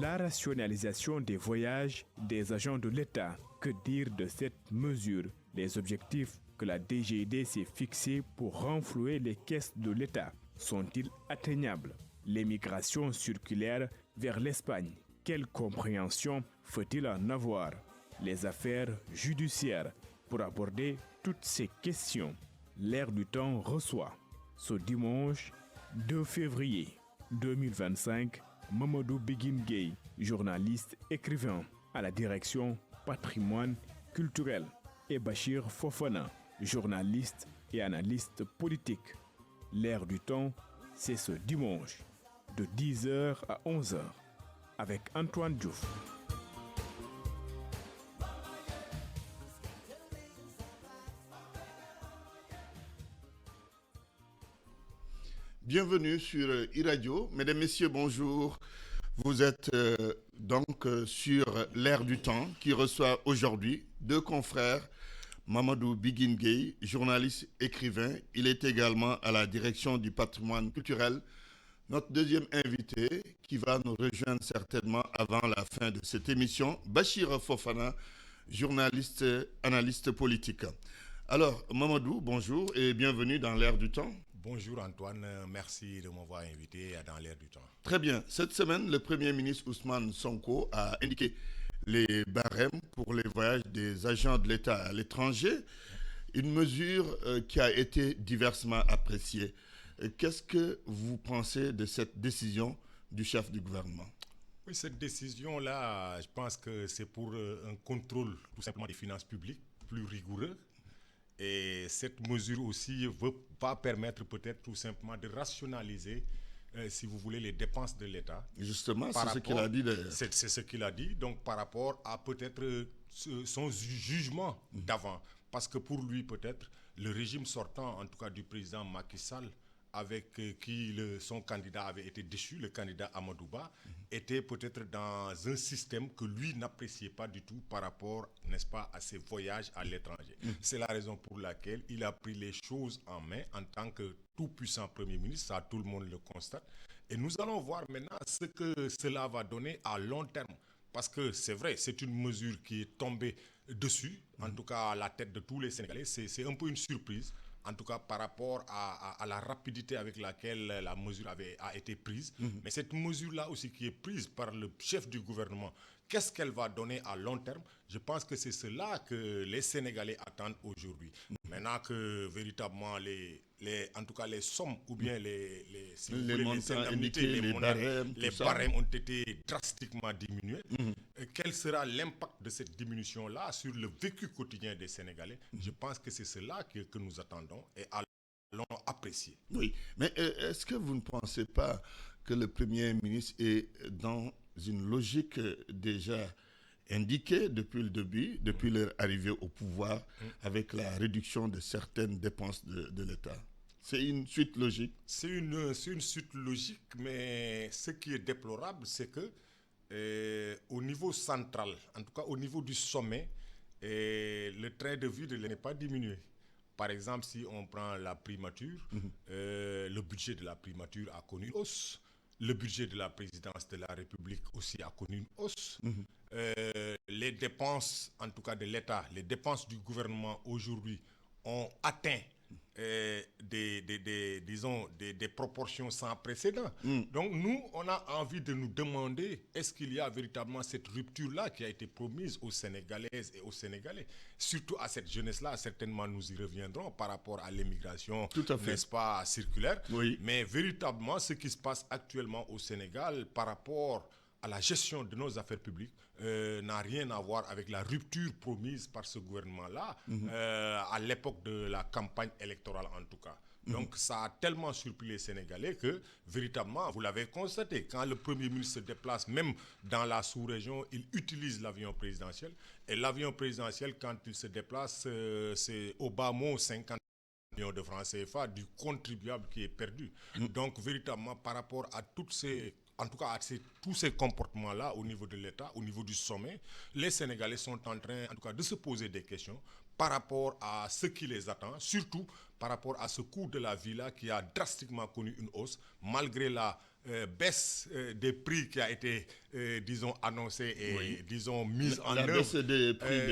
La rationalisation des voyages des agents de l'État. Que dire de cette mesure? Les objectifs que la DGID s'est fixés pour renflouer les caisses de l'État sont-ils atteignables? L'émigration circulaire vers l'Espagne. Quelle compréhension faut-il en avoir? Les affaires judiciaires. Pour aborder toutes ces questions, l'Air du Temps reçoit ce dimanche 2 février 2025 Mamadou Biguine-Gueye, journaliste écrivain à la direction patrimoine culturel, et Bachir Fofana, journaliste et analyste politique. L'Air du Temps, c'est ce dimanche de 10h à 11h avec Antoine Diouf. Bienvenue sur iRadio. Mesdames, Messieurs, bonjour. Vous êtes donc sur l'Air du Temps qui reçoit aujourd'hui deux confrères. Mamadou Biguine-Gueye, journaliste écrivain. Il est également à la direction du patrimoine culturel. Notre deuxième invité qui va nous rejoindre certainement avant la fin de cette émission, Bachir Fofana, journaliste, analyste politique. Alors, Mamadou, bonjour et bienvenue dans l'Air du Temps. Bonjour Antoine, merci de m'avoir invité dans l'Air du Temps. Très bien. Cette semaine, le Premier ministre Ousmane Sonko a indiqué les barèmes pour les voyages des agents de l'État à l'étranger, une mesure qui a été diversement appréciée. Qu'est-ce que vous pensez de cette décision du chef du gouvernement? Oui, cette décision-là, je pense que c'est pour un contrôle tout simplement des finances publiques plus rigoureux. Et cette mesure aussi va permettre peut-être tout simplement de rationaliser, si vous voulez, les dépenses de l'État. Justement, c'est ce qu'il a dit d'ailleurs. C'est ce qu'il a dit, donc par rapport à peut-être son jugement d'avant. Parce que pour lui, peut-être, le régime sortant, en tout cas du président Macky Sall, avec qui son candidat avait été déchu, le candidat Amadouba, était peut-être dans un système que lui n'appréciait pas du tout par rapport, n'est-ce pas, à ses voyages à l'étranger. C'est la raison pour laquelle il a pris les choses en main en tant que tout-puissant Premier ministre, ça tout le monde le constate. Et nous allons voir maintenant ce que cela va donner à long terme. Parce que c'est vrai, c'est une mesure qui est tombée dessus, en tout cas à la tête de tous les Sénégalais. C'est un peu une surprise. En tout cas par rapport à la rapidité avec laquelle la mesure a été prise. Mais cette mesure-là aussi qui est prise par le chef du gouvernement, qu'est-ce qu'elle va donner à long terme? Je pense que c'est cela que les Sénégalais attendent aujourd'hui. Maintenant que véritablement en tout cas les sommes ou bien les montants indiqués, les barèmes ont été drastiquement diminués. Quel sera l'impact de cette diminution-là sur le vécu quotidien des Sénégalais? Je pense que c'est cela que nous attendons et allons apprécier. Oui, mais est-ce que vous ne pensez pas que le Premier ministre est dans une logique déjà indiquée depuis le début, depuis leur arrivée au pouvoir, avec la réduction de certaines dépenses de l'État? C'est une suite logique. C'est une suite logique, mais ce qui est déplorable, c'est que au niveau central, en tout cas au niveau du sommet, le train de vie n'est pas diminué. Par exemple, si on prend la primature, le budget de la primature a connu une hausse. Le budget de la présidence de la République aussi a connu une hausse. Les dépenses, en tout cas de l'État, les dépenses du gouvernement aujourd'hui ont atteint des proportions sans précédent. Donc nous, on a envie de nous demander, est-ce qu'il y a véritablement cette rupture-là qui a été promise aux Sénégalaises et aux Sénégalais, surtout à cette jeunesse-là, certainement nous y reviendrons par rapport à l'immigration, n'est-ce pas, circulaire. Oui. Mais véritablement, ce qui se passe actuellement au Sénégal par rapport à la gestion de nos affaires publiques n'a rien à voir avec la rupture promise par ce gouvernement-là à l'époque de la campagne électorale en tout cas. Donc ça a tellement surpris les Sénégalais que véritablement, vous l'avez constaté, quand le Premier ministre se déplace même dans la sous-région, il utilise l'avion présidentiel. Et l'avion présidentiel, quand il se déplace, c'est au bas mot 50 millions de francs CFA du contribuable qui est perdu. Donc véritablement par rapport à toutes ces... En tout cas, tous ces comportements-là au niveau de l'État, au niveau du sommet, les Sénégalais sont en train, en tout cas, de se poser des questions par rapport à ce qui les attend, surtout par rapport à ce coût de la vie-là qui a drastiquement connu une hausse, malgré la baisse des prix qui a été disons, annoncée et, disons, mise en La œuvre baisse des prix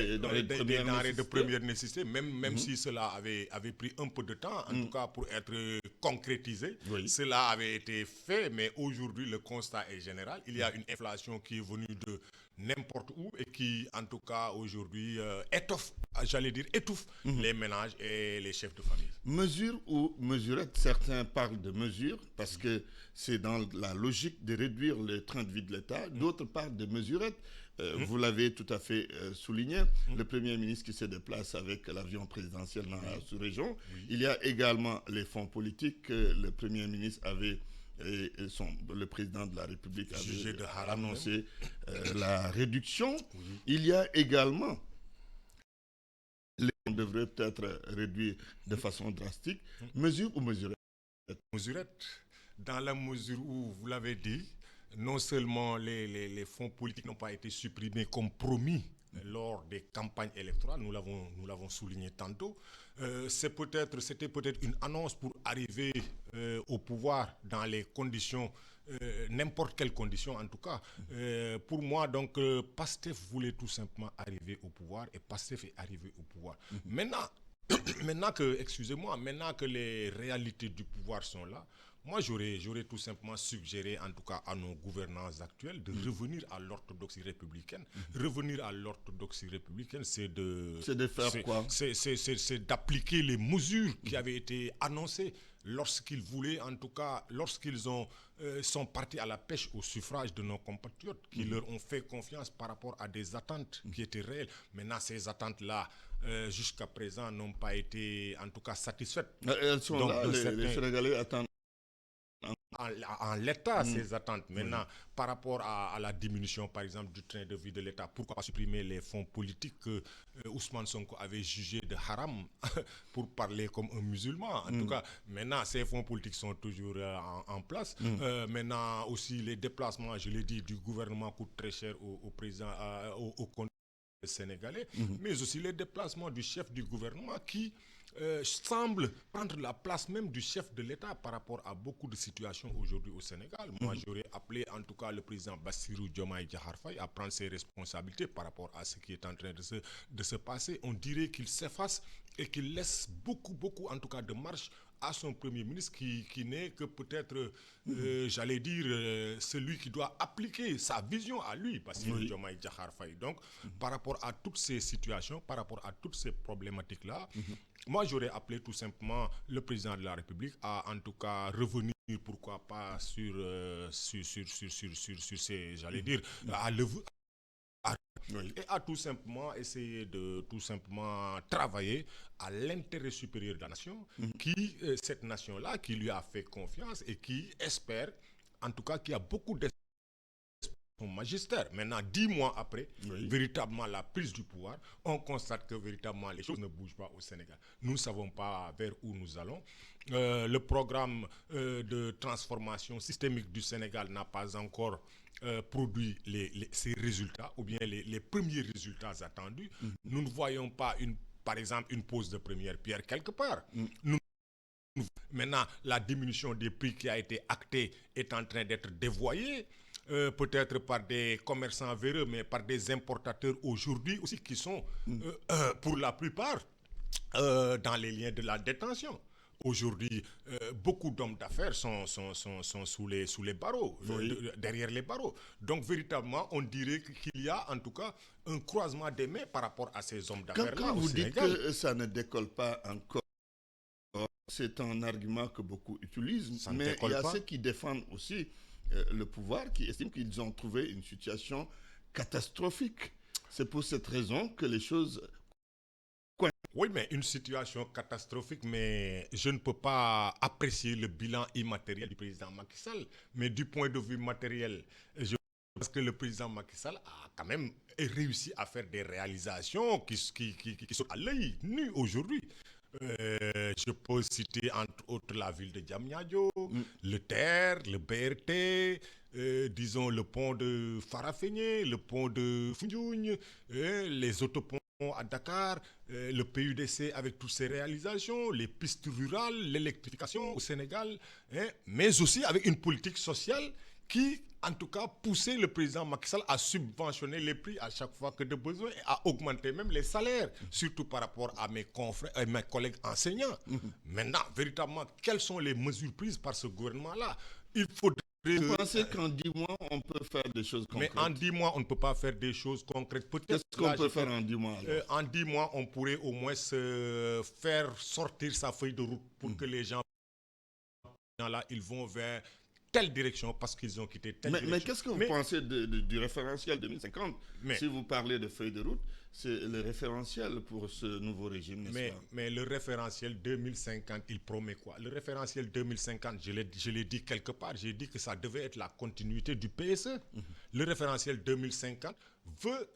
des denrées de première nécessité, même si cela avait pris un peu de temps, en tout cas pour être concrétisé, cela avait été fait, mais aujourd'hui, le constat est général. Il y a une inflation qui est venue de n'importe où et qui, en tout cas, aujourd'hui, étouffe les ménages et les chefs de famille. Mesure ou mesurette, certains parlent de mesure parce que c'est dans la logique de réduire le train de vie de l'État. D'autres parlent de mesurette. Vous l'avez tout à fait souligné. Le Premier ministre qui se déplace avec l'avion présidentiel dans la sous-région. Il y a également les fonds politiques que le Premier ministre avait le président de la République avait annoncé la réduction. Il y a également on devrait peut-être réduire de façon drastique. Mesure ou mesurette? Mesurette, dans la mesure où, vous l'avez dit, non seulement les fonds politiques n'ont pas été supprimés comme promis lors des campagnes électorales, nous l'avons souligné tantôt, c'était peut-être une annonce pour arriver au pouvoir dans les conditions, n'importe quelles conditions en tout cas. Pour moi, donc, PASTEF voulait tout simplement arriver au pouvoir et PASTEF est arrivé au pouvoir. Maintenant que les réalités du pouvoir sont là, moi j'aurais tout simplement suggéré, en tout cas à nos gouvernants actuels, de revenir à l'orthodoxie républicaine. Revenir à l'orthodoxie républicaine, c'est de faire quoi? C'est d'appliquer les mesures qui avaient été annoncées lorsqu'ils voulaient, en tout cas, lorsqu'ils sont partis à la pêche au suffrage de nos compatriotes, qui leur ont fait confiance par rapport à des attentes qui étaient réelles. Maintenant, ces attentes-là, jusqu'à présent, n'ont pas été, en tout cas, satisfaites. Elles sont là, les Sénégalais attendent. En l'état, ces attentes. Maintenant, par rapport à la diminution, par exemple, du train de vie de l'État, pourquoi pas supprimer les fonds politiques que Ousmane Sonko avait jugés de haram, pour parler comme un musulman. En tout cas, maintenant, ces fonds politiques sont toujours en place. Maintenant, aussi, les déplacements, je l'ai dit, du gouvernement coûtent très cher au président, au compte sénégalais, mais aussi les déplacements du chef du gouvernement qui semble prendre la place même du chef de l'État par rapport à beaucoup de situations aujourd'hui au Sénégal. Moi, j'aurais appelé en tout cas le président Bassirou Diomaye Diakhar Faye à prendre ses responsabilités par rapport à ce qui est en train de se passer. On dirait qu'il s'efface et qu'il laisse beaucoup, en tout cas, de marge à son Premier ministre qui n'est que peut-être, j'allais dire, celui qui doit appliquer sa vision à lui, Bassirou Diomaye Diakhar Faye. Donc, par rapport à toutes ces situations, par rapport à toutes ces problématiques-là, moi, j'aurais appelé tout simplement le président de la République à, en tout cas, revenir, pourquoi pas, sur ces, j'allais dire, et à tout simplement essayer de tout simplement travailler à l'intérêt supérieur de la nation, cette nation-là qui lui a fait confiance et qui espère, en tout cas, qu'il y a beaucoup d'espoir son magistère. Maintenant, 10 mois après, véritablement la prise du pouvoir, on constate que véritablement les choses ne bougent pas au Sénégal. Nous ne savons pas vers où nous allons. Le programme de transformation systémique du Sénégal n'a pas encore produit ces résultats, ou bien les premiers résultats attendus. Nous ne voyons pas, par exemple, une pose de première pierre quelque part. Maintenant, la diminution des prix qui a été actée est en train d'être dévoyée. Peut-être par des commerçants véreux, mais par des importateurs aujourd'hui aussi qui sont, pour la plupart, dans les liens de la détention. Aujourd'hui, beaucoup d'hommes d'affaires sont sous les barreaux, derrière les barreaux. Donc, véritablement, on dirait qu'il y a en tout cas un croisement des mains par rapport à ces hommes d'affaires-là. Quand vous dites que ça ne décolle pas encore, c'est un argument que beaucoup utilisent, mais il y a ceux qui défendent aussi le pouvoir, qui estiment qu'ils ont trouvé une situation catastrophique. C'est pour cette raison que les choses... Oui, mais une situation catastrophique, mais je ne peux pas apprécier le bilan immatériel du président Macky Sall. Mais du point de vue matériel, je pense que le président Macky Sall a quand même réussi à faire des réalisations qui sont à l'œil nu aujourd'hui. Je peux citer entre autres la ville de Diamniadio, le TER, le BRT, disons le pont de Farafenni, le pont de Foundiougne, les autoponts à Dakar, le PUDC avec toutes ses réalisations, les pistes rurales, l'électrification au Sénégal, mais aussi avec une politique sociale qui, en tout cas, poussait le président Macky Sall à subventionner les prix à chaque fois que de besoin et à augmenter même les salaires, surtout par rapport à mes confrères, à mes collègues enseignants. Maintenant, véritablement, quelles sont les mesures prises par ce gouvernement-là? Il faudrait... Vous pensez qu'en 10 mois, on peut faire des choses concrètes? Mais en 10 mois, on ne peut pas faire des choses concrètes. Peut-être qu'est-ce qu'on peut faire en 10 mois en 10 mois, on pourrait au moins se faire sortir sa feuille de route pour que les gens là, ils vont vers telle direction parce qu'ils ont quitté telle direction. Mais qu'est-ce que vous pensez du référentiel 2050? Si vous parlez de feuille de route, c'est le référentiel pour ce nouveau régime, n'est-ce pas? Mais le référentiel 2050, il promet quoi? Le référentiel 2050, je l'ai dit quelque part, j'ai dit que ça devait être la continuité du PSE. Le référentiel 2050 veut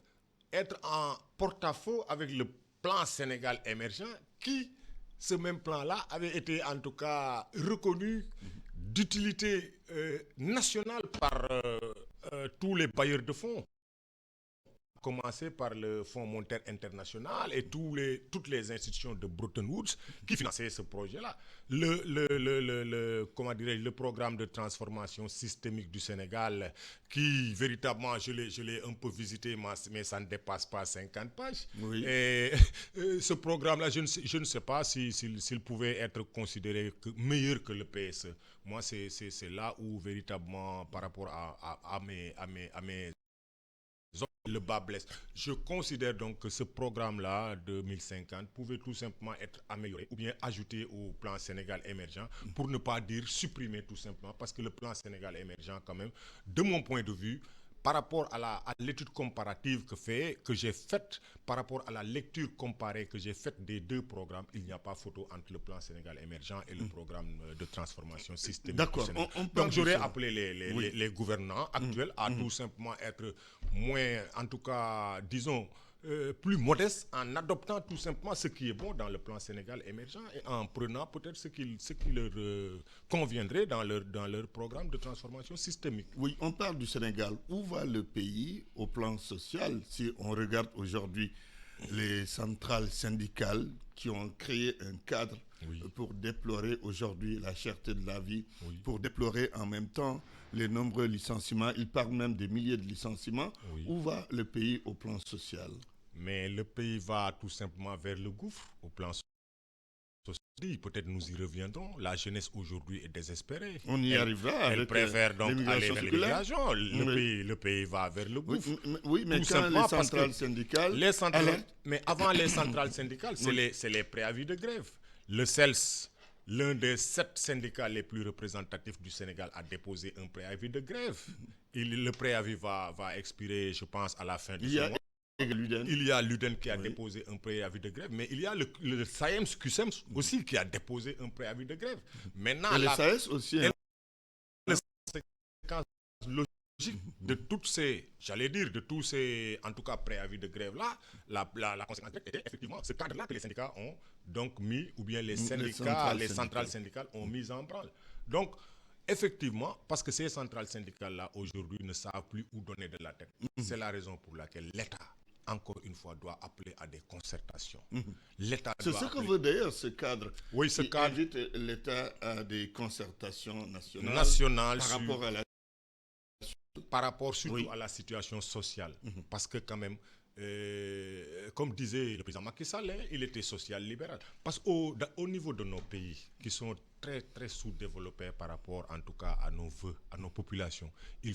être en porte-à-faux avec le plan Sénégal émergent qui, ce même plan-là, avait été en tout cas reconnu d'utilité nationale par tous les bailleurs de fonds, à commencer par le Fonds monétaire international et toutes les institutions de Bretton Woods qui finançaient ce projet-là. Comment dirais-je, le programme de transformation systémique du Sénégal, qui véritablement, je l'ai un peu visité, mais ça ne dépasse pas 50 pages. Oui. Et ce programme-là, je ne sais pas s'il pouvait être considéré meilleur que le PSE. Moi, c'est là où véritablement, par rapport à mes le bas blesse. Je considère donc que ce programme-là, 2050, pouvait tout simplement être amélioré ou bien ajouté au plan Sénégal émergent, pour ne pas dire supprimé tout simplement, parce que le plan Sénégal émergent, quand même, de mon point de vue, par rapport à l'étude comparative que j'ai faite, par rapport à la lecture comparée que j'ai faite des deux programmes, il n'y a pas photo entre le plan Sénégal émergent et le programme de transformation systémique. D'accord. Donc j'aurais appelé les gouvernants actuels à tout simplement être moins, en tout cas, disons, plus modestes en adoptant tout simplement ce qui est bon dans le plan Sénégal émergent et en prenant peut-être ce qui leur conviendrait dans leur programme de transformation systémique. Oui, on parle du Sénégal. Où va le pays au plan social si on regarde aujourd'hui les centrales syndicales qui ont créé un cadre pour déplorer aujourd'hui la cherté de la vie, pour déplorer en même temps les nombreux licenciements. Ils parlent même des milliers de licenciements. Où va le pays au plan social? Mais le pays va tout simplement vers le gouffre au plan social. Peut-être nous y reviendrons. La jeunesse aujourd'hui est désespérée. On y arrivera. Elle préfère donc aller vers l'immigration. Le pays va vers le gouffre. Oui, mais quand les centrales syndicales... Mais avant les centrales syndicales, c'est les préavis de grève. Le CELS, l'un des 7 syndicats les plus représentatifs du Sénégal, a déposé un préavis de grève. Le préavis va expirer, je pense, à la fin du mois. Il y a l'UDEN qui a déposé un préavis de grève, mais il y a le SAEMS-QSEMS aussi qui a déposé un préavis de grève. Maintenant, et le SAES aussi. Les conséquences logiques de toutes ces, de tous ces, en tout cas, préavis de grève-là, la conséquence était effectivement ce cadre-là que les syndicats ont donc mis, ou bien les centrales syndicales ont mis en branle. Donc, effectivement, parce que ces centrales syndicales-là, aujourd'hui, ne savent plus où donner de la tête. C'est la raison pour laquelle l'État, encore une fois, doit appeler à des concertations. C'est ce que veut d'ailleurs ce cadre. Oui, ce cadre invite l'État à des concertations nationales par rapport surtout à la situation sociale. Parce que quand même, comme disait le président Macky Sall, il était social-libéral. Parce qu'au niveau de nos pays, qui sont très, très sous-développés par rapport, en tout cas, à nos vœux, à nos populations, il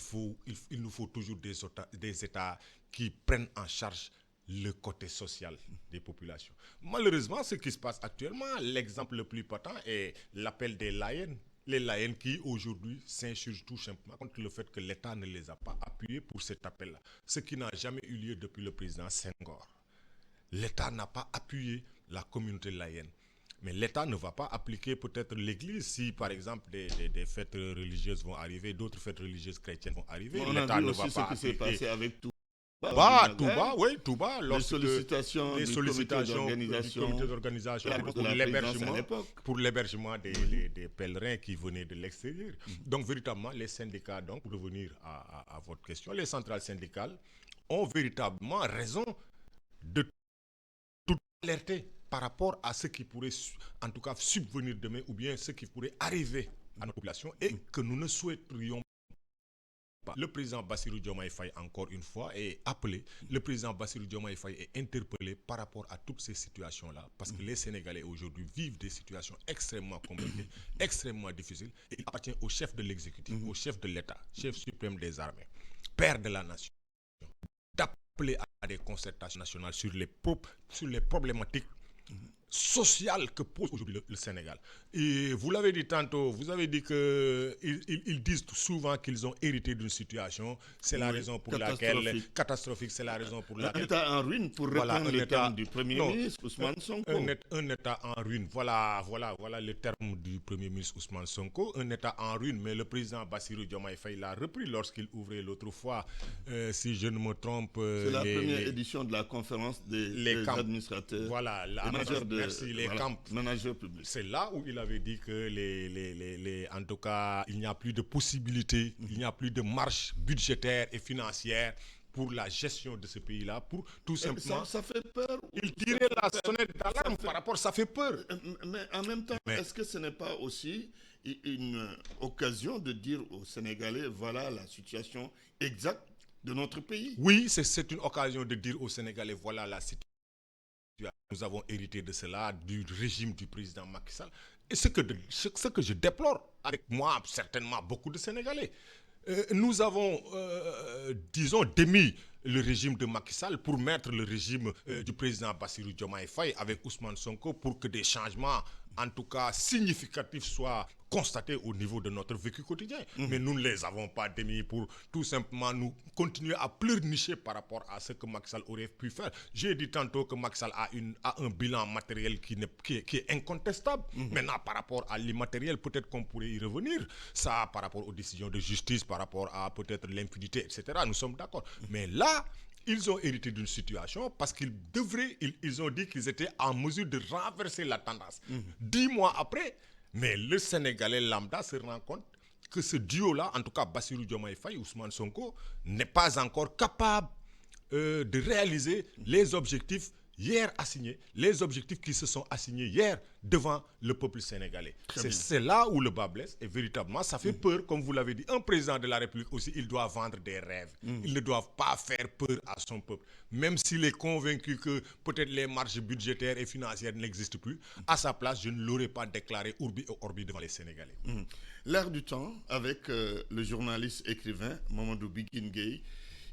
nous faut toujours des États qui prennent en charge le côté social des populations. Malheureusement, ce qui se passe actuellement, l'exemple le plus patent est l'appel des Layènes. Les Layènes qui, aujourd'hui, s'insurgent tout simplement contre le fait que l'État ne les a pas appuyés pour cet appel-là. Ce qui n'a jamais eu lieu depuis le président Senghor. L'État n'a pas appuyé la communauté layène. Mais l'État ne va pas appliquer peut-être l'Église si, par exemple, des fêtes religieuses vont arriver, d'autres fêtes religieuses chrétiennes vont arriver. L'État ne va pas appliquer. Ce qui s'est passé avec tout. Touba, les sollicitations du comité d'organisation pour l'hébergement des pèlerins qui venaient de l'extérieur. Donc, véritablement, les syndicats, donc, pour revenir à votre question, les centrales syndicales ont véritablement raison de tout alerter par rapport à ce qui pourrait, en tout cas, subvenir demain ou bien ce qui pourrait arriver à notre population et que nous ne souhaiterions pas. Le président Bassirou Diomaye Faye, encore une fois, est appelé. Le président Bassirou Diomaye Faye est interpellé par rapport à toutes ces situations-là. Parce que les Sénégalais aujourd'hui vivent des situations extrêmement compliquées, extrêmement difficiles. Et il appartient au chef de l'exécutif, au chef de l'État, chef suprême des armées, père de la nation, d'appeler à des concertations nationales sur les problématiques sociales que pose aujourd'hui le Sénégal. Et vous l'avez dit tantôt, vous avez dit qu'ils disent souvent qu'ils ont hérité d'une situation. C'est la raison pour laquelle... Catastrophique, c'est la raison pour laquelle... Un État en ruine, pour reprendre le terme du Premier ministre Ousmane Sonko. Un État en ruine, voilà le terme du Premier ministre Ousmane Sonko. Un État en ruine, mais le président Bassirou Diomaye Faye l'a repris lorsqu'il ouvrait l'autre fois, si je ne me trompe... C'est la première édition de la conférence des administrateurs. Voilà, merci, les camps. Managers publics. C'est là où il avait dit que en tout cas, il n'y a plus de possibilités, il n'y a plus de marche budgétaire et financière pour la gestion de ce pays-là, pour tout simplement... Ça fait peur. Il tirait la sonnette d'alarme par rapport, ça fait peur. Mais en même temps, est-ce que ce n'est pas aussi une occasion de dire aux Sénégalais, voilà la situation exacte de notre pays? Oui, c'est une occasion de dire aux Sénégalais, voilà la situation. Nous avons hérité de cela, du régime du président Macky Sall. Et ce que je déplore, avec moi, certainement beaucoup de Sénégalais, nous avons, disons, démis le régime de Macky Sall pour mettre le régime du président Bassirou Diomaye Faye avec Ousmane Sonko pour que des changements, en tout cas significatifs, soient constatés au niveau de notre vécu quotidien. Mais nous ne les avons pas démis pour tout simplement nous continuer à pleurnicher par rapport à ce que Macky Sall aurait pu faire. J'ai dit tantôt que Macky Sall a un bilan matériel qui est incontestable. Maintenant, par rapport à l'immatériel, peut-être qu'on pourrait y revenir. Ça, par rapport aux décisions de justice, par rapport à peut-être l'impunité, etc. Nous sommes d'accord. Mais là, ils ont hérité d'une situation parce ils ont dit qu'ils étaient en mesure de renverser la tendance. 10 mois après, mais le Sénégalais lambda se rend compte que ce duo-là, en tout cas Bassirou Diomaye Faye, Ousmane Sonko, n'est pas encore capable de réaliser les objectifs hier assignés, les objectifs qui se sont assignés hier devant le peuple sénégalais. C'est là où le bas blesse et véritablement ça fait peur, comme vous l'avez dit. Un président de la République aussi, il doit vendre des rêves. Il ne doit pas faire peur à son peuple. Même s'il est convaincu que peut-être les marges budgétaires et financières n'existent plus, à sa place, je ne l'aurais pas déclaré Urbi et Orbi devant les Sénégalais. L'air du temps avec le journaliste écrivain Mamadou Biguine-Gueye.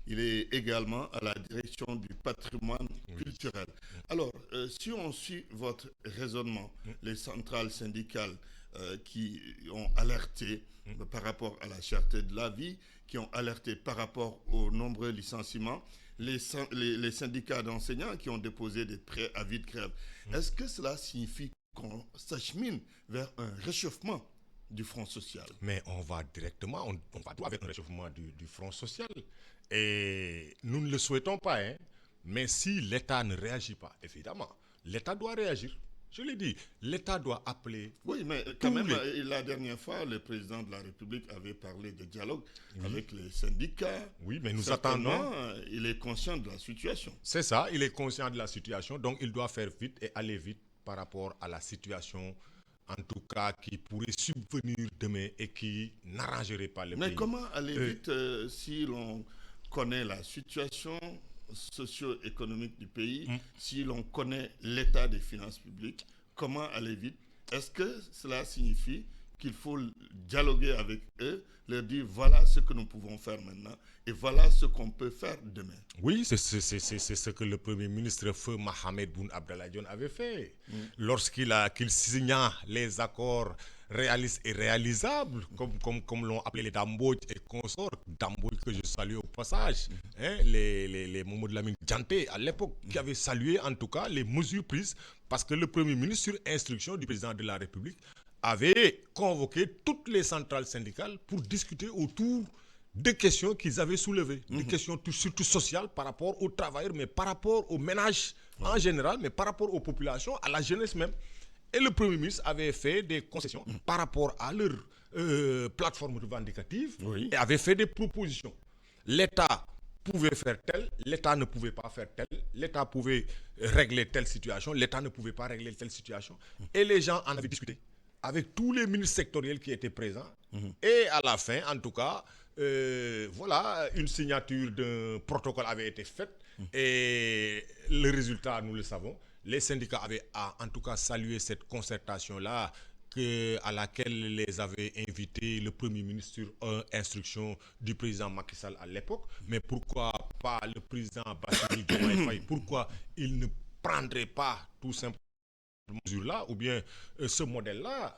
Il est également à la direction du patrimoine culturel. Alors, si on suit votre raisonnement, les centrales syndicales qui ont alerté par rapport à la cherté de la vie, qui ont alerté par rapport aux nombreux licenciements, les syndicats d'enseignants qui ont déposé des préavis de grève, est-ce que cela signifie qu'on s'achemine vers un réchauffement du front social? Mais on va directement, on va droit vers un réchauffement du front social. Et nous ne le souhaitons pas, hein. Mais si l'État ne réagit pas, évidemment, l'État doit réagir. Je l'ai dit, l'État doit appeler... Oui, mais quand même, la dernière fois, le président de la République avait parlé de dialogue avec les syndicats. Oui, mais nous attendons... Il est conscient de la situation. C'est ça, il est conscient de la situation, donc il doit faire vite et aller vite par rapport à la situation, en tout cas, qui pourrait subvenir demain et qui n'arrangerait pas le pays. Mais comment aller vite si l'on connaît la situation socio-économique du pays, si l'on connaît l'état des finances publiques, comment aller vite? Est-ce que cela signifie qu'il faut dialoguer avec eux, leur dire voilà ce que nous pouvons faire maintenant et voilà ce qu'on peut faire demain? Oui, c'est ce que le Premier ministre Feu Mohamed Boun Abdallah Dionne avait fait. Lorsqu'il signa les accords réalistes et réalisables, comme l'ont appelé les Dambodj et consorts, Dambodj que je salue au passage, les Mamadou Lamine Dianté à l'époque, qui avaient salué en tout cas les mesures prises, parce que le Premier ministre, sur instruction du président de la République, avait convoqué toutes les centrales syndicales pour discuter autour des questions qu'ils avaient soulevées, des questions surtout sociales par rapport aux travailleurs, mais par rapport aux ménages en général, mais par rapport aux populations, à la jeunesse même. Et le Premier ministre avait fait des concessions par rapport à leur plateforme revendicative et avait fait des propositions. L'État pouvait faire tel, l'État ne pouvait pas faire tel, l'État pouvait régler telle situation, l'État ne pouvait pas régler telle situation. Et les gens en avaient discuté. avec tous les ministres sectoriels qui étaient présents. Et à la fin, en tout cas, voilà, une signature d'un protocole avait été faite. Et le résultat, nous le savons. Les syndicats avaient en tout cas salué cette concertation-là à laquelle les avait invités le Premier ministre sur instruction du président Macky Sall à l'époque. Mais pourquoi pas le président Bassirou Diomaye Faye? Pourquoi il ne prendrait pas tout simplement mesure-là, ou bien ce modèle-là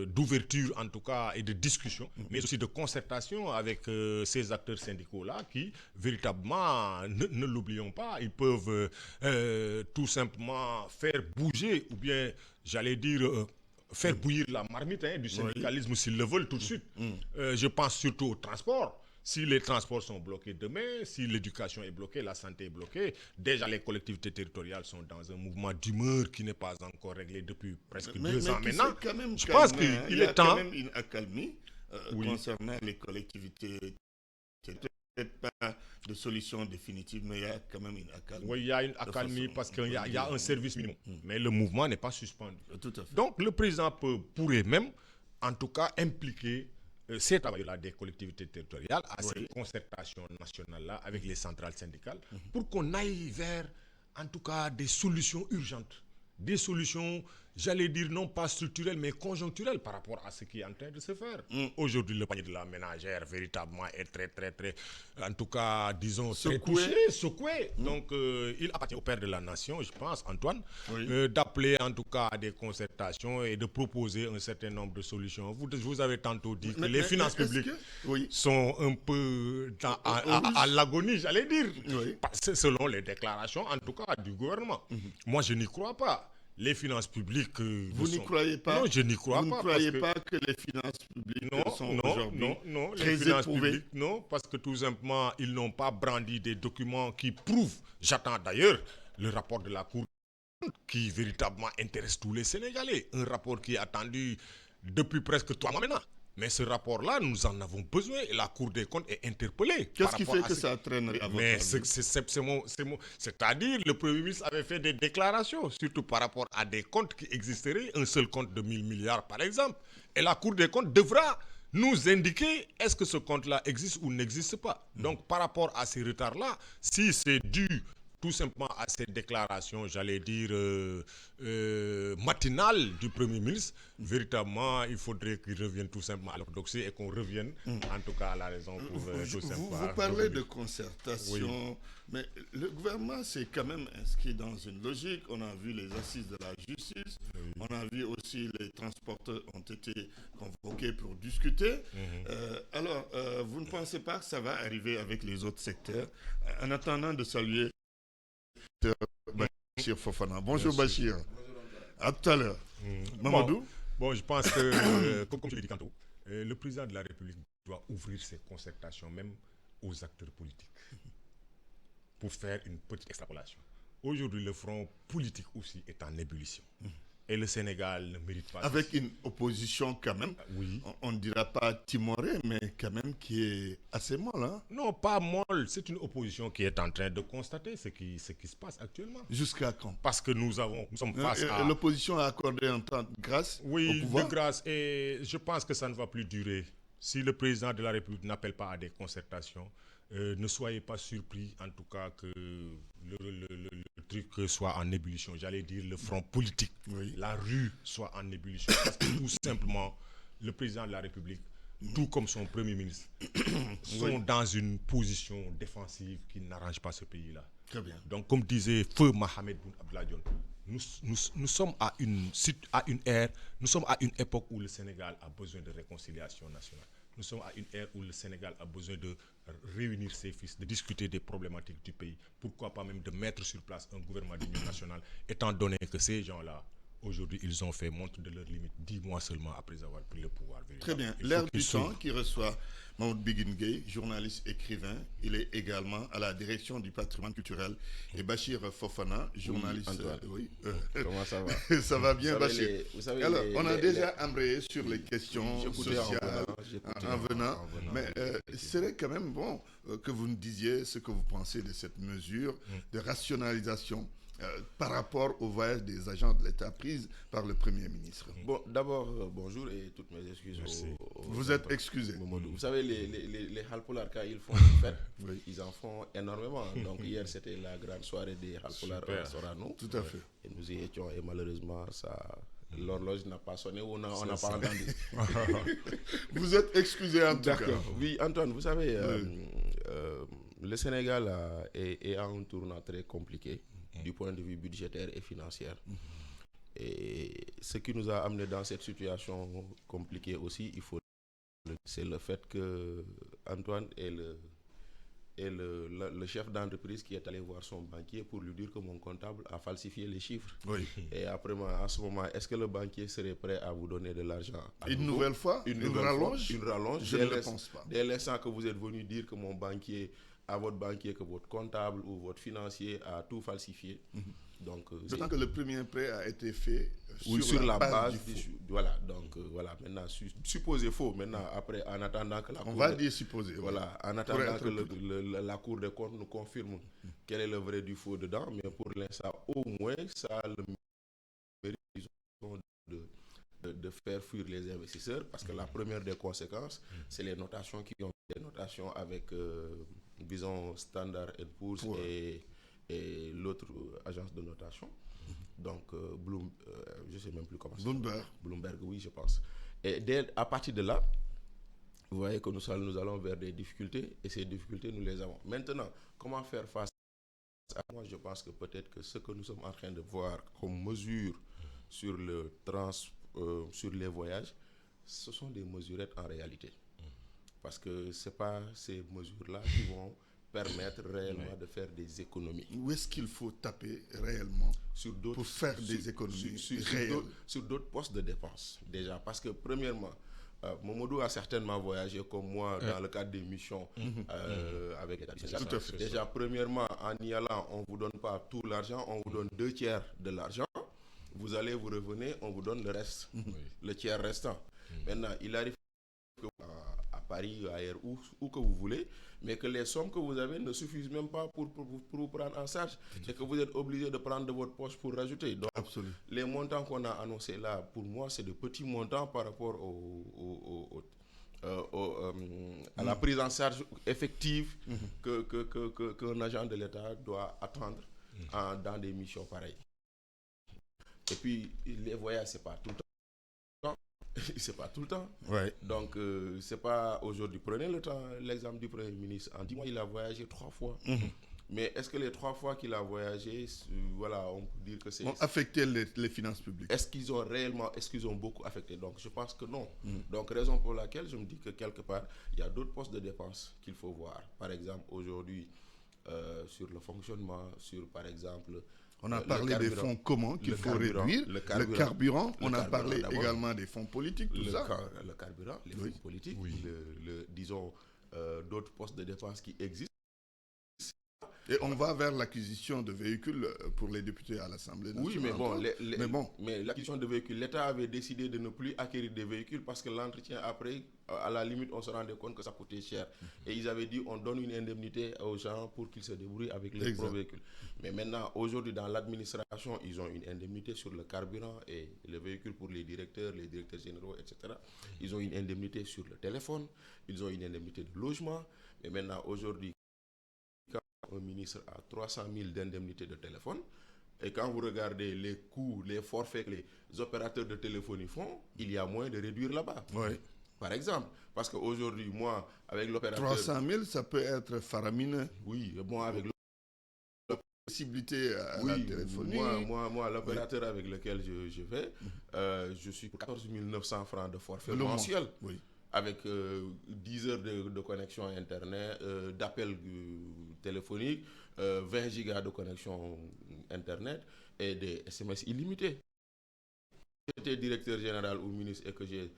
d'ouverture en tout cas et de discussion, mais aussi de concertation avec ces acteurs syndicaux-là qui, véritablement, ne l'oublions pas, ils peuvent tout simplement faire bouger, ou bien, j'allais dire, faire bouillir la marmite du syndicalisme s'ils le veulent tout de suite. Je pense surtout au transport. Si les transports sont bloqués demain, si l'éducation est bloquée, la santé est bloquée, déjà les collectivités territoriales sont dans un mouvement d'humeur qui n'est pas encore réglé depuis presque 2 ans maintenant. Je pense qu'il est temps. Il y a quand même une accalmie concernant les collectivités territoriales. Peut-être pas de solution définitive, mais il y a quand même une accalmie. Oui, il y a une accalmie parce qu'il y a un service minimum. Mais le mouvement n'est pas suspendu. Tout à fait. Donc le président pourrait même, en tout cas, impliquer ces travailleurs-là des collectivités territoriales à cette concertation nationale-là avec les centrales syndicales pour qu'on aille vers, en tout cas, des solutions urgentes. Des solutions, j'allais dire, non pas structurelles, mais conjoncturelles par rapport à ce qui est en train de se faire. Aujourd'hui, le panier de la ménagère, véritablement, est très, en tout cas, disons, très touché, secoué. Donc, il appartient au père de la nation, je pense, Antoine, d'appeler, en tout cas, à des concertations et de proposer un certain nombre de solutions. Vous avez tantôt dit que les finances publiques sont un peu à l'agonie, j'allais dire, selon les déclarations, en tout cas, du gouvernement. Moi, je n'y crois pas. Les finances publiques... Vous n'y croyez pas? Non, je n'y crois pas. Vous ne croyez pas que les finances publiques sont aujourd'hui les finances publiques, non, parce que tout simplement, ils n'ont pas brandi des documents qui prouvent, j'attends d'ailleurs, le rapport de la Cour qui véritablement intéresse tous les Sénégalais. Un rapport qui est attendu depuis presque 3 mois maintenant. Mais ce rapport-là, nous en avons besoin et la Cour des comptes est interpellée. Qu'est-ce qui fait que ça traîne à votre avis? C'est-à-dire, le Premier ministre avait fait des déclarations, surtout par rapport à des comptes qui existeraient, un seul compte de 1000 milliards par exemple. Et la Cour des comptes devra nous indiquer est-ce que ce compte-là existe ou n'existe pas. Donc, par rapport à ces retards-là, si c'est dû tout simplement à cette déclaration, j'allais dire, matinale du Premier ministre, véritablement, il faudrait qu'il revienne tout simplement à l'orthodoxie et qu'on revienne, en tout cas, à la raison pour tout simplement... Vous parlez de concertation, mais le gouvernement s'est quand même inscrit dans une logique. On a vu les assises de la justice, on a vu aussi les transporteurs ont été convoqués pour discuter. Alors, vous ne pensez pas que ça va arriver avec les autres secteurs? En attendant de saluer Bachir Fofana. Bonjour Bachir. À tout à l'heure. Mamadou. Bon, je pense que, comme je l'ai dit tantôt, le président de la République doit ouvrir ses concertations même aux acteurs politiques pour faire une petite extrapolation. Aujourd'hui, le front politique aussi est en ébullition. Et le Sénégal ne mérite pas... Avec une opposition quand même, on ne dira pas timorée, mais quand même qui est assez molle. Hein? Non, pas molle. C'est une opposition qui est en train de constater ce qui se passe actuellement. Jusqu'à quand? Parce que nous sommes face à... L'opposition a accordé un temps de grâce au pouvoir. De grâce. Et je pense que ça ne va plus durer. Si le président de la République n'appelle pas à des concertations, ne soyez pas surpris, en tout cas, que le truc soit en ébullition. J'allais dire le front politique, la rue soit en ébullition. Parce que tout simplement, le président de la République, tout comme son Premier ministre, sont dans une position défensive qui n'arrange pas ce pays-là. Très bien. Donc, comme disait Feu Mohamed Boun Abdallah Dionne, nous sommes à une ère, nous sommes à une époque où le Sénégal a besoin de réconciliation nationale. Nous sommes à une ère où le Sénégal a besoin de réunir ses fils, de discuter des problématiques du pays. Pourquoi pas même de mettre sur place un gouvernement d'union nationale, étant donné que ces gens-là, aujourd'hui, ils ont fait montre de leurs limites 10 mois seulement après avoir pris le pouvoir. Très bien. L'Air du temps qui reçoit Mahmoud Biguingay, journaliste écrivain. Il est également à la direction du patrimoine culturel. Et Bachir Fofana, journaliste. Comment ça va? Ça va bien, Bachir. Alors, on a déjà embrayé sur les questions sociales en venant. Mais serait quand même bon. que vous nous disiez ce que vous pensez de cette mesure de rationalisation par rapport au voyage des agents de l'État prise par le Premier ministre. Bon, d'abord, bonjour et toutes mes excuses. Vous êtes excusé. Vous savez, les Halpolars, quand ils font une fête, Oui. ils en font énormément. Donc hier, c'était la grande soirée des Halpolars à Sorano. Tout à fait. Et nous y étions et malheureusement, l'horloge n'a pas sonné ou on n'a pas entendu. Vous êtes excusé en tout cas. Oui, Antoine, vous savez, le Sénégal est à un tournant très compliqué du point de vue budgétaire et financier. Et ce qui nous a amené dans cette situation compliquée aussi, c'est le fait que Antoine est le chef d'entreprise qui est allé voir son banquier pour lui dire que mon comptable a falsifié les chiffres. Oui. Et après, à ce moment, est-ce que le banquier serait prêt à vous donner de l'argent Une nouvelle fois? Une rallonge? Une rallonge. Je ne le pense pas. Dès l'instant que vous êtes venu dire que à votre banquier, que votre comptable ou votre financier a tout falsifié. Donc, d'autant que le premier prêt a été fait sur la base du faux. Voilà, donc maintenant, supposé faux. Maintenant, après, en attendant que on va dire supposé. Voilà, en attendant que la Cour des comptes nous confirme quel est le vrai du faux dedans, mais pour l'instant, au moins, ça a le mérite de faire fuir les investisseurs, parce que la première des conséquences, c'est les notations qui ont des notations avec, disons, Standard & Poor's et l'autre agence de notation. Donc, je ne sais même plus comment ça s'appelle. Bloomberg, oui, je pense. Et à partir de là, vous voyez que nous allons vers des difficultés, et ces difficultés, nous les avons. Maintenant, comment faire face à moi? Je pense que peut-être que ce que nous sommes en train de voir comme mesure sur sur les voyages, ce sont des mesurettes en réalité. Parce que ce n'est pas ces mesures-là qui vont permettre réellement de faire des économies. Où est-ce qu'il faut taper réellement pour faire des économies réelles sur d'autres postes de dépenses, déjà. Parce que premièrement, Momodou a certainement voyagé comme moi dans le cadre des missions avec l'État. Tout à fait. Déjà, premièrement, en y allant, on ne vous donne pas tout l'argent, on vous donne 2/3 de l'argent. Vous allez, vous revenez, on vous donne le reste, le tiers restant. Maintenant, il arrive que à Paris, ailleurs, où que vous voulez, mais que les sommes que vous avez ne suffisent même pas pour vous prendre en charge. C'est que vous êtes obligé de prendre de votre poche pour rajouter. Donc, les montants qu'on a annoncés là, pour moi, c'est de petits montants par rapport à la prise en charge effective qu'un agent de l'État doit attendre dans des missions pareilles. Et puis, les voyages, c'est pas tout le temps. C'est pas tout le temps. Ouais. Donc, c'est pas aujourd'hui. Prenez l'exemple du Premier ministre. En 10 mois, il a voyagé 3 fois. Mais est-ce que les 3 fois qu'il a voyagé, voilà, on peut dire que c'est... ont affecté les finances publiques? Est-ce qu'ils ont beaucoup affecté? Donc, je pense que non. Donc, raison pour laquelle je me dis que quelque part, il y a d'autres postes de dépenses qu'il faut voir. Par exemple, aujourd'hui, sur le fonctionnement, par exemple... On a parlé des fonds communs qu'il faut réduire. Le carburant, on a parlé également des fonds politiques, tout ça. Le carburant, les fonds politiques, disons, d'autres postes de dépenses qui existent. Et on va vers l'acquisition de véhicules pour les députés à l'Assemblée nationale. Oui, mais l'acquisition de véhicules, l'État avait décidé de ne plus acquérir des véhicules parce que l'entretien après, à la limite, on se rendait compte que ça coûtait cher. Et ils avaient dit, on donne une indemnité aux gens pour qu'ils se débrouillent avec les propres véhicules. Mais maintenant, aujourd'hui, dans l'administration, ils ont une indemnité sur le carburant et le véhicule pour les directeurs généraux, etc. Ils ont une indemnité sur le téléphone, ils ont une indemnité de logement. Mais maintenant, aujourd'hui, un ministre a 300 000 d'indemnités de téléphone, et quand vous regardez les coûts, les forfaits que les opérateurs de téléphonie font, il y a moyen de réduire là-bas. Oui. Par exemple, parce qu'aujourd'hui, moi, avec l'opérateur... 300 000, ça peut être faramineux. Oui, moi, avec la possibilité à la téléphonie. Moi l'opérateur avec lequel je vais, je suis pour 14 900 francs de forfait mensuel. Oui. Avec 10 heures de connexion Internet, d'appel téléphonique, 20 gigas de connexion Internet et des SMS illimités. Si j'étais directeur général ou ministre et que j'ai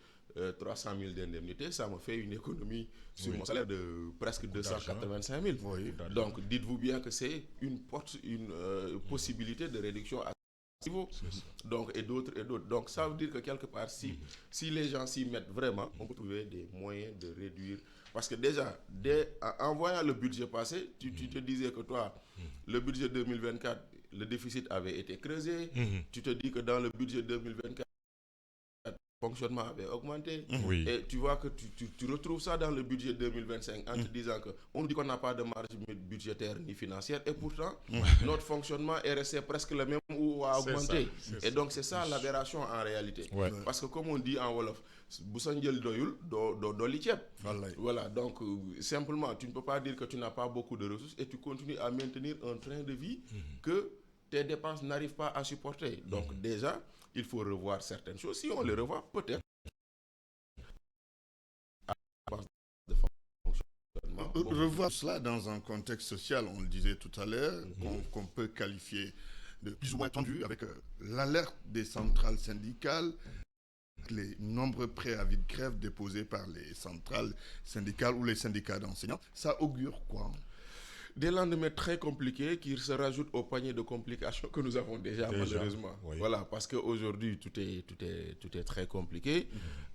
300 000 d'indemnité, ça me fait une économie sur mon salaire de presque 285 000. Oui. Donc, dites-vous bien que c'est une possibilité de réduction à ce niveau. Donc, et d'autres. Donc, ça veut dire que quelque part, si les gens s'y mettent vraiment, on peut trouver des moyens de réduire. Parce que déjà, en voyant le budget passé, tu te disais que toi, le budget 2024, le déficit avait été creusé. Tu te dis que dans le budget 2024, fonctionnement avait augmenté. Et tu vois que tu retrouves ça dans le budget 2025 en te disant qu'on dit qu'on n'a pas de marge budgétaire ni financière et pourtant notre fonctionnement est resté presque le même ou a augmenté. Et donc c'est ça l'aberration en réalité. Parce que comme on dit en Wolof, voilà, donc simplement tu ne peux pas dire que tu n'as pas beaucoup de ressources et tu continues à maintenir un train de vie que tes dépenses n'arrivent pas à supporter. Donc déjà, il faut revoir certaines choses. Si on les revoit, peut-être revoir cela dans un contexte social, on le disait tout à l'heure, qu'on peut qualifier de plus ou moins tendu, avec l'alerte des centrales syndicales, les nombreux préavis de grève déposés par les centrales syndicales ou les syndicats d'enseignants. Ça augure quoi? Des lendemains très compliqués qui se rajoutent au panier de complications que nous avons déjà malheureusement. Voilà, parce qu'aujourd'hui, tout est très compliqué.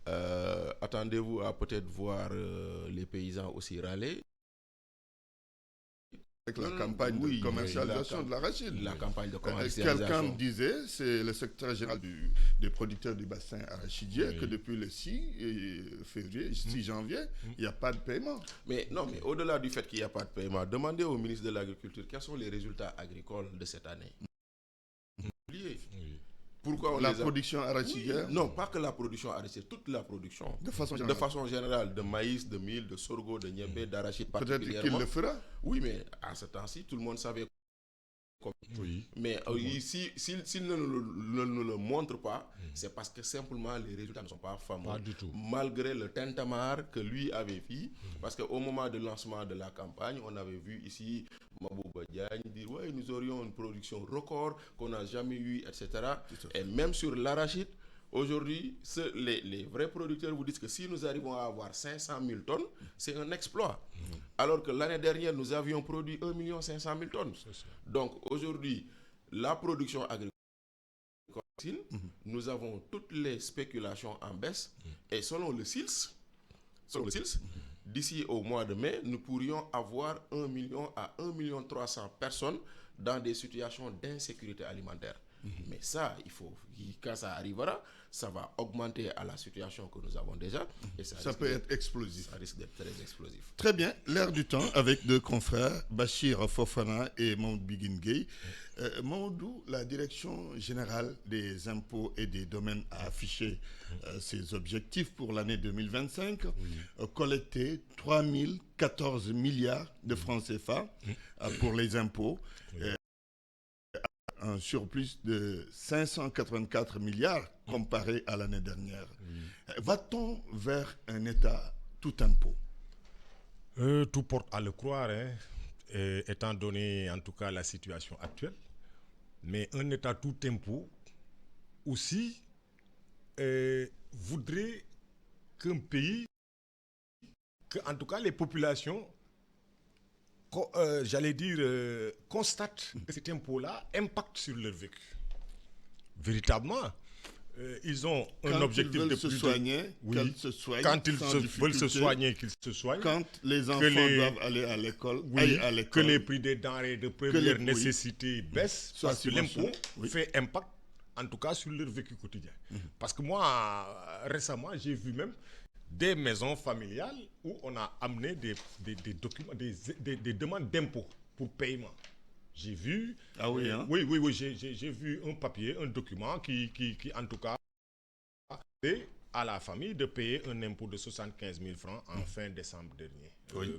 Attendez-vous à peut-être voir les paysans aussi râler. Avec la campagne de commercialisation de l'arachide. La campagne de commercialisation. Quelqu'un me disait, c'est le secrétaire général des producteurs du bassin arachidien, que depuis le 6 février, 6 janvier, il n'y a pas de paiement. Mais non, mais au-delà du fait qu'il n'y a pas de paiement, demandez au ministre de l'Agriculture quels sont les résultats agricoles de cette année. Pourquoi la production arachidienne? Non, pas que la production arachidienne, toute la production. De façon générale, de maïs, de mil, de sorgho, de niébé, d'arachide particulièrement. Peut-être qu'il le fera. Oui, mais à ce temps-ci, tout le monde savait. Mais s'il ne le montre pas, c'est parce que simplement les résultats ne sont pas fameux. Pas du tout. Malgré le tintamarre que lui avait fait, parce qu'au moment du lancement de la campagne, on avait vu ici Mabouba Diagne dire ouais, nous aurions une production record qu'on n'a jamais eu, etc. Et même sur l'arachide, aujourd'hui, les vrais producteurs vous disent que si nous arrivons à avoir 500 000 tonnes, c'est un exploit. Alors que l'année dernière, nous avions produit 1 500 000 tonnes. Donc aujourd'hui, la production agricole, nous avons toutes les spéculations en baisse. Et selon le SILS, d'ici au mois de mai, nous pourrions avoir 1 million à 1,3 million personnes dans des situations d'insécurité alimentaire. Mais ça, quand ça arrivera, ça va augmenter à la situation que nous avons déjà. Et ça peut être explosif. Ça risque d'être très explosif. Très bien. L'air du temps avec deux confrères, Bachir Fofana et Mamadou Biguine Gueye. Mamadou, la Direction générale des impôts et des domaines a affiché ses objectifs pour l'année 2025. Collecter 3014 milliards de francs CFA pour les impôts. Un surplus de 584 milliards comparé à l'année dernière. Va-t-on vers un État tout impôt? Tout porte à le croire, étant donné en tout cas la situation actuelle. Mais un État tout impôt aussi voudrait qu'un pays, en tout cas les populations, constatent que cet impôt-là impacte sur leur vécu. Véritablement, ils ont un objectif de se soigner, qu'ils se soignent. Quand ils veulent se soigner, qu'ils se soignent. Quand les enfants doivent aller à l'école, que les prix des denrées de première nécessité baissent, parce que l'impôt fait impact, en tout cas, sur leur vécu quotidien. Parce que moi, récemment, j'ai vu même des maisons familiales où on a amené des documents, des demandes d'impôts pour paiement. J'ai vu... Ah oui, hein? Oui, j'ai vu un papier, un document qui en tout cas, et à la famille de payer un impôt de 75 000 francs en fin décembre dernier,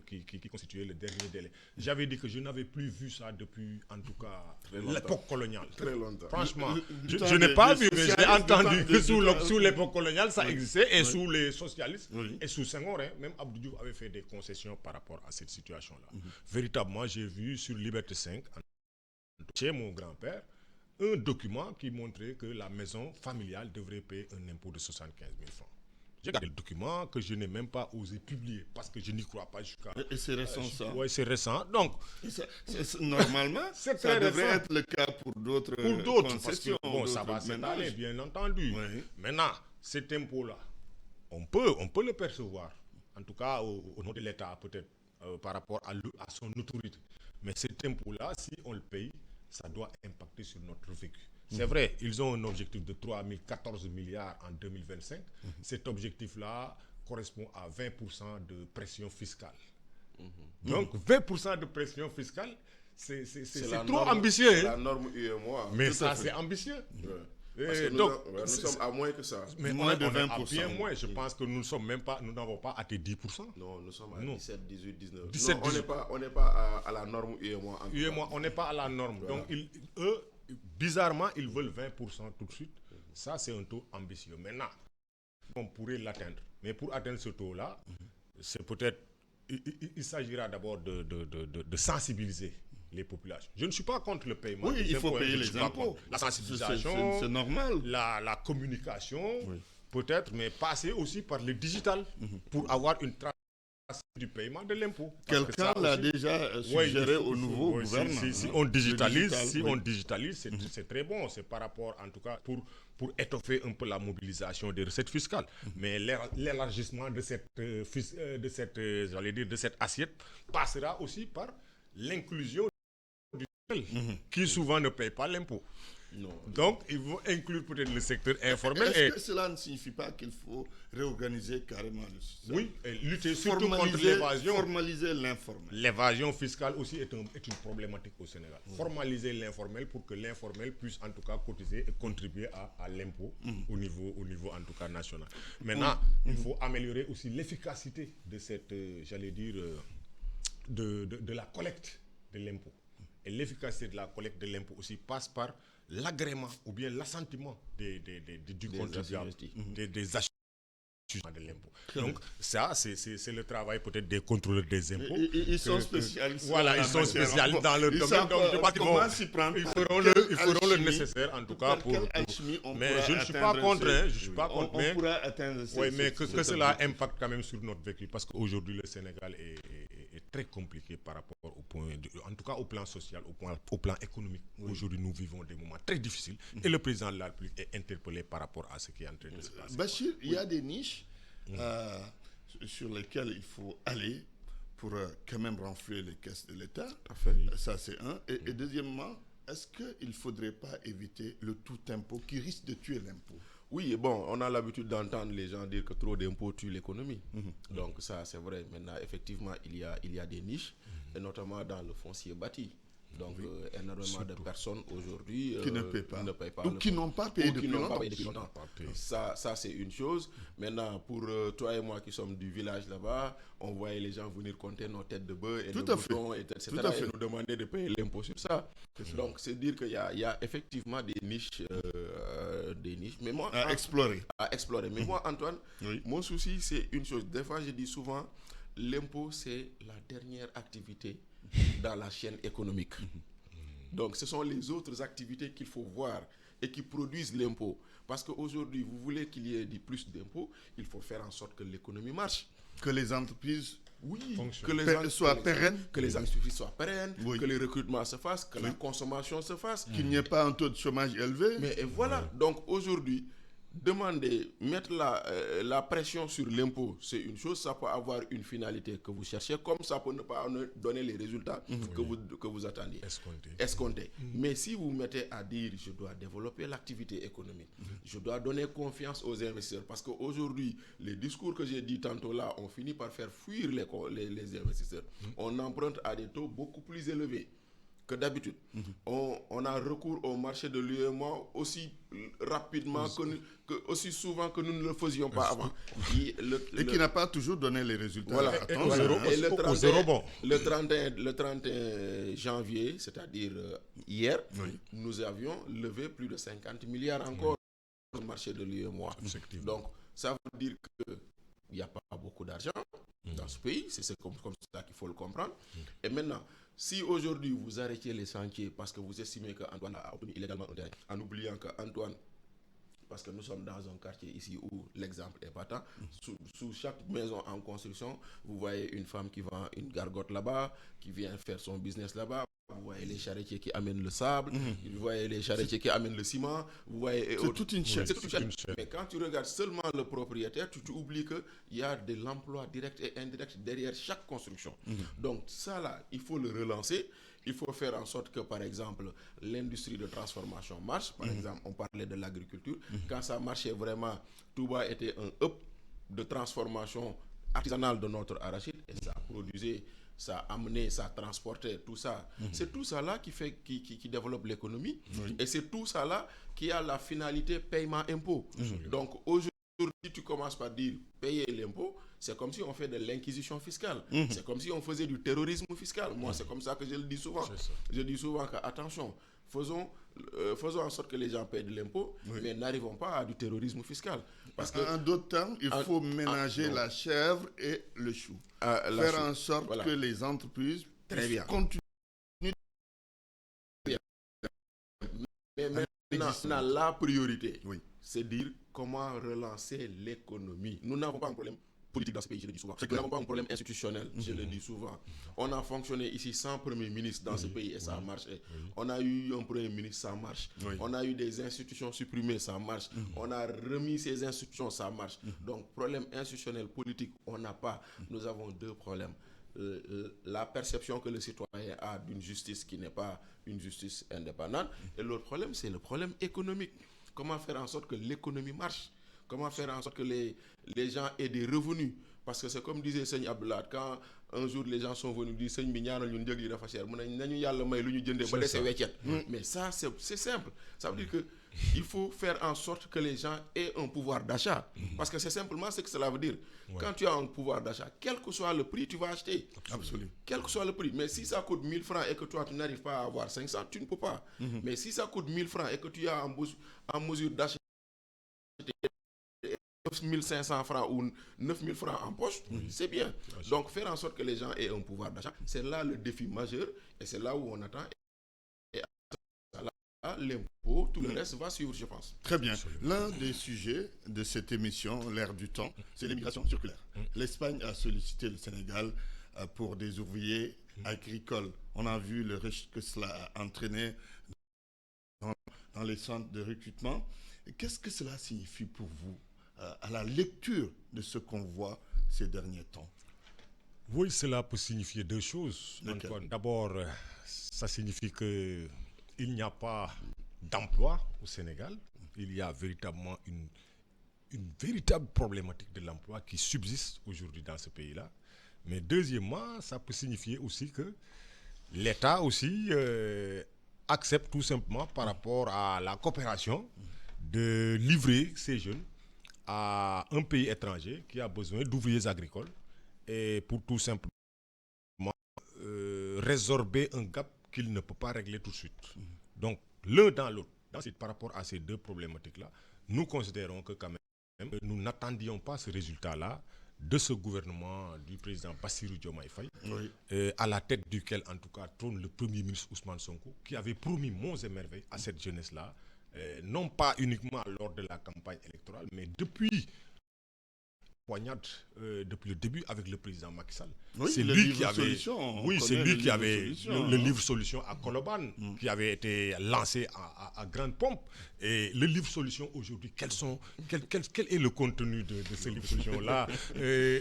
qui constituait le dernier délai. J'avais dit que je n'avais plus vu ça depuis, en tout cas, l'époque coloniale. Très longtemps. Franchement, je n'ai pas vu, mais j'ai entendu que sous l'époque coloniale, ça existait, et sous les socialistes, et sous Senghor, même Abdou Diouf avait fait des concessions par rapport à cette situation-là. Véritablement, j'ai vu sur Liberté 5, chez mon grand-père, un document qui montrait que la maison familiale devrait payer un impôt de 75 000 francs. J'ai regardé le document que je n'ai même pas osé publier parce que je n'y crois pas jusqu'à... Et c'est récent ça? Oui, c'est récent. Donc, normalement, ça devrait être le cas pour d'autres concessions. Bon, ça va s'étaler, bien entendu. Maintenant, cet impôt-là, on peut le percevoir en tout cas au nom de l'État peut-être, par rapport à son autorité. Mais cet impôt-là, si on le paye, ça doit impacter sur notre vécu. C'est vrai, ils ont un objectif de 14 milliards en 2025. Cet objectif-là correspond à 20% de pression fiscale. Donc 20% de pression fiscale, c'est trop ambitieux. C'est la norme UEMOA. Mais ça, c'est ambitieux. Parce que nous sommes à moins que ça. Mais moins de 20%. À bien moins. Je pense que nous n'avons pas atteint 10%. Non, nous sommes à 17, 18, 19. 17, non, on n'est pas à la norme UEMOA. On n'est pas à la norme. Voilà. Donc, eux, bizarrement, ils veulent 20% tout de suite. Ça, c'est un taux ambitieux. Maintenant, on pourrait l'atteindre. Mais pour atteindre ce taux-là, c'est peut-être... Il s'agira d'abord de sensibiliser les populations. Je ne suis pas contre le paiement. Oui, il faut payer les impôts. La sensibilisation, c'est normal. La communication, peut-être, mais passer aussi par le digital pour avoir une trace du paiement de l'impôt. Quelqu'un l'a déjà suggéré au nouveau gouvernement. Si on digitalise, c'est très bon. C'est par rapport, en tout cas, pour étoffer un peu la mobilisation des recettes fiscales. Mais l'élargissement de cette assiette passera aussi par l'inclusion qui souvent ne paye pas l'impôt. Donc, ils vont inclure peut-être le secteur informel. Est-ce que cela ne signifie pas qu'il faut réorganiser carrément le système? Oui, et lutter surtout contre l'évasion. Formaliser l'informel. L'évasion fiscale aussi est une problématique au Sénégal. Formaliser l'informel pour que l'informel puisse en tout cas cotiser et contribuer à l'impôt au niveau en tout cas national. Maintenant, il faut améliorer aussi l'efficacité de cette, de la collecte de l'impôt. Et l'efficacité de la collecte de l'impôt aussi passe par l'agrément ou bien l'assentiment du contribuable, des achats de l'impôt. Donc ça, c'est le travail peut-être des contrôleurs des impôts. Ils sont spécialistes. Voilà, ils sont spécialistes dans leur domaine. Donc je pense qu'ils feront le nécessaire en tout cas pour... Mais je ne suis pas contre. On pourra atteindre oui, mais que cela impacte quand même sur notre vécu parce qu'aujourd'hui le Sénégal est très compliqué par rapport au point en tout cas au plan social, au plan économique. Aujourd'hui, nous vivons des moments très difficiles et le président de la République est interpellé par rapport à ce qui est en train de se passer. Bachir, il y a des niches sur lesquelles il faut aller pour quand même renflouer les caisses de l'État. Ça, c'est un. Et deuxièmement, est-ce qu'il ne faudrait pas éviter le tout impôt qui risque de tuer l'impôt? Oui, bon, on a l'habitude d'entendre les gens dire que trop d'impôts tue l'économie. Donc ça, c'est vrai. Maintenant, effectivement, il y a des niches, et notamment dans le foncier bâti. Donc, énormément de personnes aujourd'hui qui ne paient pas. Ou qui qui n'ont pas payé depuis longtemps. Ça, c'est une chose. Maintenant, pour toi et moi qui sommes du village là-bas, on voyait les gens venir compter nos têtes de bœuf et nos boutons, etc. Et nous demander de payer l'impôt sur ça. Donc, c'est dire qu'il y a effectivement des niches. Mais moi, à explorer. Mais moi, Antoine, mon souci, c'est une chose. Des fois, je dis souvent, l'impôt, c'est la dernière activité dans la chaîne économique. Donc, ce sont les autres activités qu'il faut voir et qui produisent l'impôt. Parce qu'aujourd'hui, vous voulez qu'il y ait plus d'impôts, il faut faire en sorte que l'économie marche. Que les entreprises soient pérennes. Que les entreprises soient pérennes, que les recrutements se fassent, que la consommation se fasse. Qu'il n'y ait pas un taux de chômage élevé. Mais et voilà. Donc, aujourd'hui, mettre la pression sur l'impôt, c'est une chose, ça peut avoir une finalité que vous cherchez, comme ça peut ne pas donner les résultats que vous attendiez. Escompté. Mais si vous mettez à dire, je dois développer l'activité économique, je dois donner confiance aux investisseurs, parce qu'aujourd'hui, les discours que j'ai dit tantôt là, on finit par faire fuir les investisseurs. On emprunte à des taux beaucoup plus élevés que d'habitude. On a recours au marché de l'UEMOA aussi rapidement, aussi souvent que nous ne le faisions pas avant. Et qui n'a pas toujours donné les résultats. Voilà. Et le 31 janvier, c'est-à-dire hier, nous avions levé plus de 50 milliards encore sur le marché de l'UEMOA. Donc, ça veut dire qu'il n'y a pas beaucoup d'argent dans ce pays. C'est comme ça qu'il faut le comprendre. Et maintenant, si aujourd'hui vous arrêtez les chantiers parce que vous estimez qu'Antoine a obtenu illégalement un terrain, en oubliant qu'Antoine, parce que nous sommes dans un quartier ici où l'exemple est patent, sous chaque maison en construction, vous voyez une femme qui vend une gargote là-bas, qui vient faire son business là-bas, vous vous voyez les charretiers qui amènent le sable, vous voyez les charretiers qui amènent le ciment, vous voyez... C'est toute une chaîne. C'est toute une chaîne. Mais quand tu regardes seulement le propriétaire, tu oublies qu'il y a de l'emploi direct et indirect derrière chaque construction. Donc ça là, il faut le relancer. Il faut faire en sorte que, par exemple, l'industrie de transformation marche. Par exemple, on parlait de l'agriculture. Quand ça marchait vraiment, Touba était un hub de transformation artisanale de notre arachide. Et ça produisait, ça amenait, ça transportait, tout ça. C'est tout ça là qui développe l'économie. Et c'est tout ça là qui a la finalité paiement-impôt. Donc aujourd'hui, tu commences par dire payer l'impôt, c'est comme si on fait de l'inquisition fiscale. C'est comme si on faisait du terrorisme fiscal. Moi, c'est comme ça que je le dis souvent. Je dis souvent que, attention, faisons en sorte que les gens payent de l'impôt, mais n'arrivons pas à du terrorisme fiscal. Parce que, en d'autres termes, il faut ménager la chèvre et le chou. Faire en sorte que les entreprises continuent. Mais maintenant, la priorité, c'est dire comment relancer l'économie. Nous n'avons pas un problème politique dans ce pays, je le dis souvent. Nous n'avons pas un problème institutionnel, je le dis souvent. On a fonctionné ici sans Premier ministre dans ce pays et ça a marché. On a eu un Premier ministre, ça marche. On a eu des institutions supprimées, ça marche. On a remis ces institutions, ça marche. Donc, problème institutionnel, politique, on n'a pas. Nous avons deux problèmes. La perception que le citoyen a d'une justice qui n'est pas une justice indépendante. Et l'autre problème, c'est le problème économique. Comment faire en sorte que l'économie marche? Comment faire en sorte que les gens aient des revenus? Parce que c'est comme disait Seigne Abdoulaye, quand un jour les gens sont venus dire Seigne bi ñaanal ñun njëg yi dafa cher mu ne nañu yàlla may lu ñu jëndee ba dese weccet. Mais ça c'est simple. Ça veut dire que il faut faire en sorte que les gens aient un pouvoir d'achat. Parce que c'est simplement ce que cela veut dire. Quand tu as un pouvoir d'achat, quel que soit le prix, tu vas acheter. Absolument. Quel que soit le prix. Mais si ça coûte 1000 francs et que toi, tu n'arrives pas à avoir 500, tu ne peux pas. Mais si ça coûte 1000 francs et que tu es en mesure d'acheter 9500 francs ou 9000 francs en poche, c'est bien. Donc, faire en sorte que les gens aient un pouvoir d'achat, c'est là le défi majeur et c'est là où on attend. Et là, l'impôt, tout le reste va suivre, je pense. Très bien. L'un des sujets de cette émission, L'air du temps, c'est l'immigration circulaire. L'Espagne a sollicité le Sénégal pour des ouvriers agricoles. On a vu le risque que cela a entraîné dans les centres de recrutement. Qu'est-ce que cela signifie pour vous à la lecture de ce qu'on voit ces derniers temps? Oui, cela peut signifier deux choses. D'abord, ça signifie qu'il n'y a pas d'emploi au Sénégal. Il y a véritablement une véritable problématique de l'emploi qui subsiste aujourd'hui dans ce pays-là. Mais deuxièmement, ça peut signifier aussi que l'État aussi accepte tout simplement par rapport à la coopération de livrer ces jeunes à un pays étranger qui a besoin d'ouvriers agricoles et pour tout simplement résorber un gap qu'il ne peut pas régler tout de suite. Donc, l'un dans l'autre, par rapport à ces deux problématiques-là, nous considérons que quand même, nous n'attendions pas ce résultat-là de ce gouvernement du président Bassirou Diomaye Faye, à la tête duquel, en tout cas, trône le Premier ministre Ousmane Sonko, qui avait promis monts et merveilles à cette jeunesse-là, non pas uniquement lors de la campagne électorale, mais depuis depuis le début avec le président Macky Sall. C'est lui qui avait le livre solution à Koloban, qui avait été lancé à grande pompe. Et le livre solution aujourd'hui, quel est le contenu de ce livre solution-là?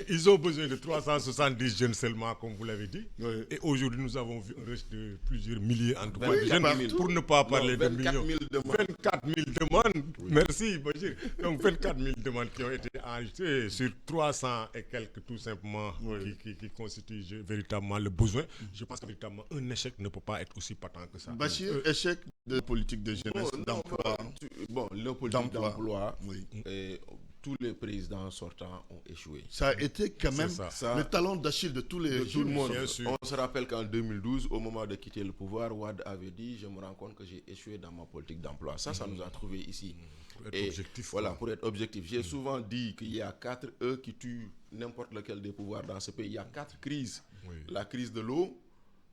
Ils ont besoin de 370 jeunes seulement, comme vous l'avez dit. Et aujourd'hui, nous avons vu un reste de plusieurs milliers en tout cas de jeunes, pour ne pas parler de millions. 24 000 demandes. Merci, Bachir. Donc 24 000 demandes qui ont été enregistrées sur 300 et quelques tout simplement qui constituent véritablement le besoin. Je pense que véritablement un échec ne peut pas être aussi patent que ça. Bachir, échec de politique de jeunesse, d'emploi. Le politique d'emploi, tous les présidents sortants ont échoué. Ça a été quand même le talon d'Achille de tout le monde. On se rappelle qu'en 2012, au moment de quitter le pouvoir, Wade avait dit « Je me rends compte que j'ai échoué dans ma politique d'emploi ». Ça nous a trouvé ici. Pour être objectif. Voilà, pour être objectif. J'ai souvent dit qu'il y a 4 E qui tuent n'importe lequel des pouvoirs dans ce pays. Il y a 4 crises. La crise de l'eau,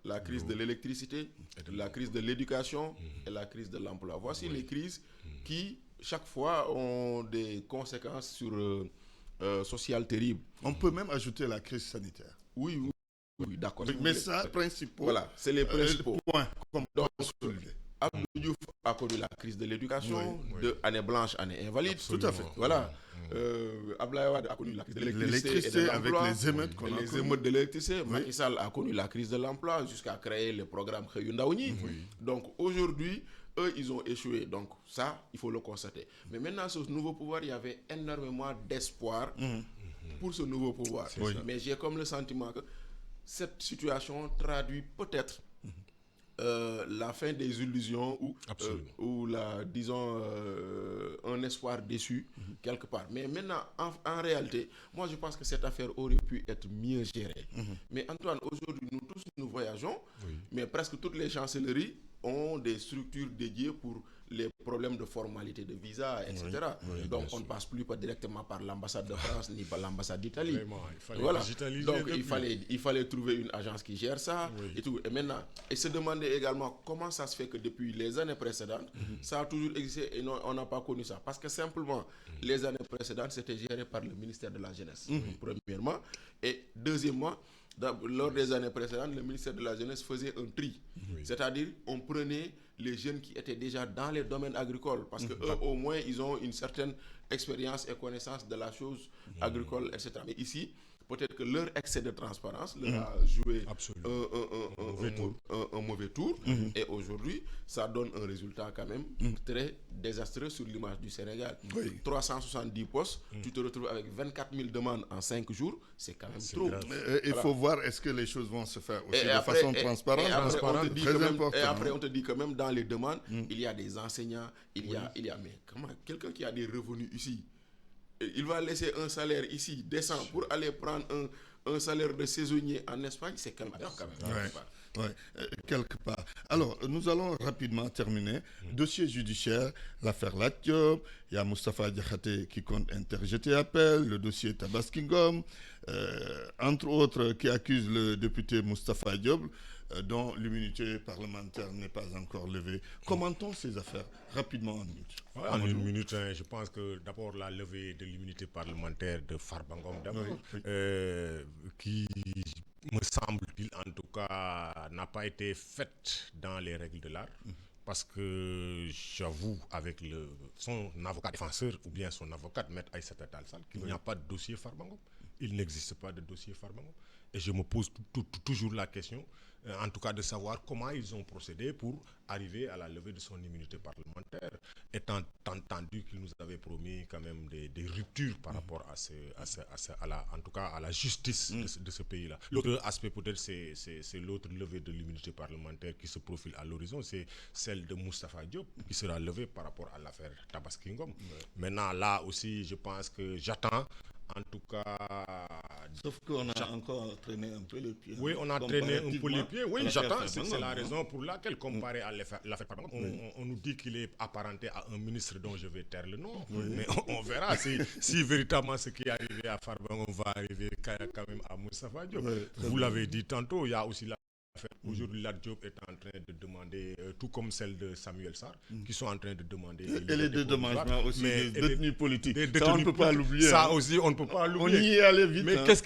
la crise de l'électricité, la crise de l'éducation et la crise de l'emploi. Voici les crises qui, chaque fois, ont des conséquences sociales terribles. On peut même ajouter la crise sanitaire. Oui, Oui, d'accord. Mais ça, principaux. Voilà, c'est les principaux points qu'on peut Donc, soulever. Abdou Diouf a connu la crise de l'éducation, Oui. de année blanche, année invalide. Tout à fait. Voilà. Abdoulaye Wade a connu la crise de l'électricité et de L'électricité avec l'emploi. les émeutes qu'on a Les connues. émeutes de l'électricité. Macky Sall a connu la crise de l'emploi jusqu'à créer le programme Xëyu Ndaw ñi. Donc aujourd'hui, eux, ils ont échoué. Donc ça, il faut le constater. Mais maintenant, ce nouveau pouvoir, il y avait énormément d'espoir pour ce nouveau pouvoir. Mais j'ai comme le sentiment que cette situation traduit peut-être la fin des illusions ou disons, un espoir déçu quelque part. Mais maintenant, en réalité, moi je pense que cette affaire aurait pu être mieux gérée. Mais Antoine, aujourd'hui, nous tous, nous voyageons, mais presque toutes les chancelleries ont des structures dédiées pour les problèmes de formalité de visa, etc. Donc on ne passe plus pas directement par l'ambassade de France ni par l'ambassade d'Italie. Voilà. Donc il fallait trouver une agence qui gère ça et tout. Et maintenant, et se demander également comment ça se fait que depuis les années précédentes, ça a toujours existé et on n'a pas connu ça. Parce que simplement, les années précédentes, c'était géré par le ministère de la Jeunesse, premièrement. Et deuxièmement, lors des années précédentes, le ministère de la Jeunesse faisait un tri. C'est-à-dire, on prenait les jeunes qui étaient déjà dans les domaines agricoles, parce que eux, au moins, ils ont une certaine expérience et connaissance de la chose agricole, etc. Mais ici, peut-être que leur excès de transparence leur a joué un mauvais tour. Et aujourd'hui, ça donne un résultat quand même très désastreux sur l'image du Sénégal. 370 postes, tu te retrouves avec 24 000 demandes en 5 jours, c'est quand même trop. Il faut voir est-ce que les choses vont se faire aussi de façon transparente. Et après, on te dit que même dans les demandes, il y a des enseignants, il y a mais comment quelqu'un qui a des revenus ici, il va laisser un salaire ici décent pour aller prendre un salaire de saisonnier en Espagne, c'est quand même quelque part. Alors, nous allons rapidement terminer. Dossier judiciaire, l'affaire Lat Diop, il y a Moustapha Diakhaté qui compte interjeter appel, le dossier Tabaski Ngom, entre autres, qui accuse le député Moustapha Diop, dont l'immunité parlementaire n'est pas encore levée. Commentons ces affaires rapidement en une minute. En une minute, je pense que d'abord la levée de l'immunité parlementaire de Farba Ngom qui me semble-t-il en tout cas n'a pas été faite dans les règles de l'art. Parce que j'avoue avec son avocat défenseur ou bien son avocate, Maître Aïssata Tall Sall, qu'il n'y a pas de dossier Farba Ngom. Il n'existe pas de dossier Farba Ngom. Et je me pose toujours la question, en tout cas de savoir comment ils ont procédé pour arriver à la levée de son immunité parlementaire, étant entendu qu'ils nous avaient promis quand même des ruptures par rapport en tout cas à la justice de ce pays-là. L'autre aspect peut-être c'est l'autre levée de l'immunité parlementaire qui se profile à l'horizon, c'est celle de Moustapha Diop qui sera levée par rapport à l'affaire Tabaski Ngom. Maintenant là aussi je pense que j'attends en tout cas. Sauf qu'on a encore traîné un peu les pieds. Oui, on a traîné un peu les pieds. Oui, j'attends. C'est la raison pour laquelle, comparé à l'affaire Farba Ngom, on nous dit qu'il est apparenté à un ministre dont je vais taire le nom. Mais on verra si véritablement ce qui est arrivé à Farba Ngom va arriver quand même à Moustapha Diop. Vous l'avez dit tantôt, il y a aussi la. Aujourd'hui, Lat Diop est en train de demander, tout comme celle de Samuel Sarr, qui sont en train de demander. Et les dédommagements aussi des détenus politiques. Ça, on ne peut pas l'oublier. Ça aussi, on ne peut pas l'oublier. On y est allé vite. Mais qu'est-ce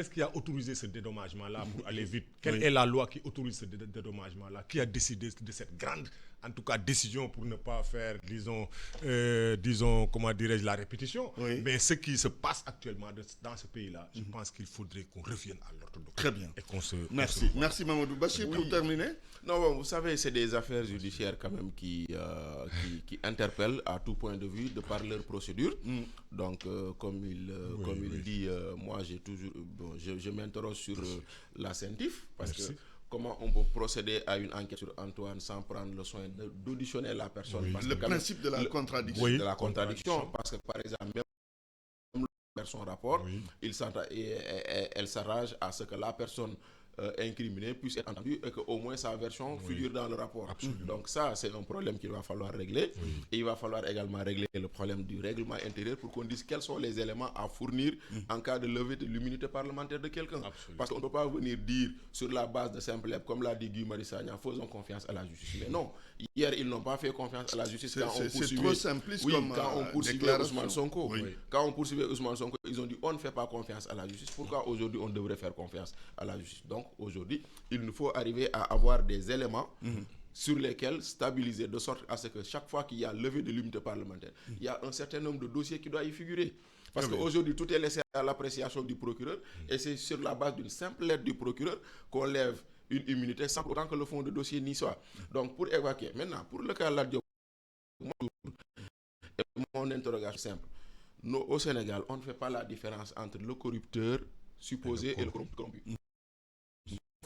qui a autorisé ce dédommagement-là pour aller vite? Quelle est la loi qui autorise ce dédommagement-là? Qui a décidé de cette grande, en tout cas, décision pour ne pas faire, disons, comment dirais-je, la répétition? Mais ce qui se passe actuellement dans ce pays-là, je pense qu'il faudrait qu'on revienne à l'orthodoxie. Très bien. Et qu'on se. Merci Mamadou Bachir. Pour terminer. Non, bon, vous savez, c'est des affaires judiciaires quand même qui interpellent à tout point de vue de par leur procédure. Donc, comme il dit, moi j'ai toujours, je m'interroge sur la CENTIF parce que comment on peut procéder à une enquête sur Antoine sans prendre le soin d'auditionner la personne. Parce le que principe de la contradiction. De la contradiction, parce que par exemple, même faire son rapport, elle s'arrange à ce que la personne incriminé puisse être entendu et qu'au moins sa version figure dans le rapport. Donc ça, c'est un problème qu'il va falloir régler. Et il va falloir également régler le problème du règlement intérieur pour qu'on dise quels sont les éléments à fournir en cas de levée de l'immunité parlementaire de quelqu'un. Parce qu'on ne peut pas venir dire sur la base de simple, comme l'a dit Guy Marius Sagna, faisons confiance à la justice. Mais non, hier, ils n'ont pas fait confiance à la justice quand on poursuivait, trop simpliste comme quand on poursuivait Ousmane Sonko. Quand on poursuivait Ousmane Sonko, ils ont dit on ne fait pas confiance à la justice. Pourquoi aujourd'hui on devrait faire confiance à la justice? Donc aujourd'hui, il nous faut arriver à avoir des éléments sur lesquels stabiliser, de sorte à ce que chaque fois qu'il y a levée de l'immunité parlementaire, il y a un certain nombre de dossiers qui doivent y figurer. Parce qu'aujourd'hui, tout est laissé à l'appréciation du procureur, et c'est sur la base d'une simple lettre du procureur qu'on lève une immunité sans autant que le fond de dossier n'y soit. Donc pour évacuer, maintenant, pour le cas de la Diop, mon interrogation simple. Nous, au Sénégal, on ne fait pas la différence entre le corrupteur supposé et le corrompu.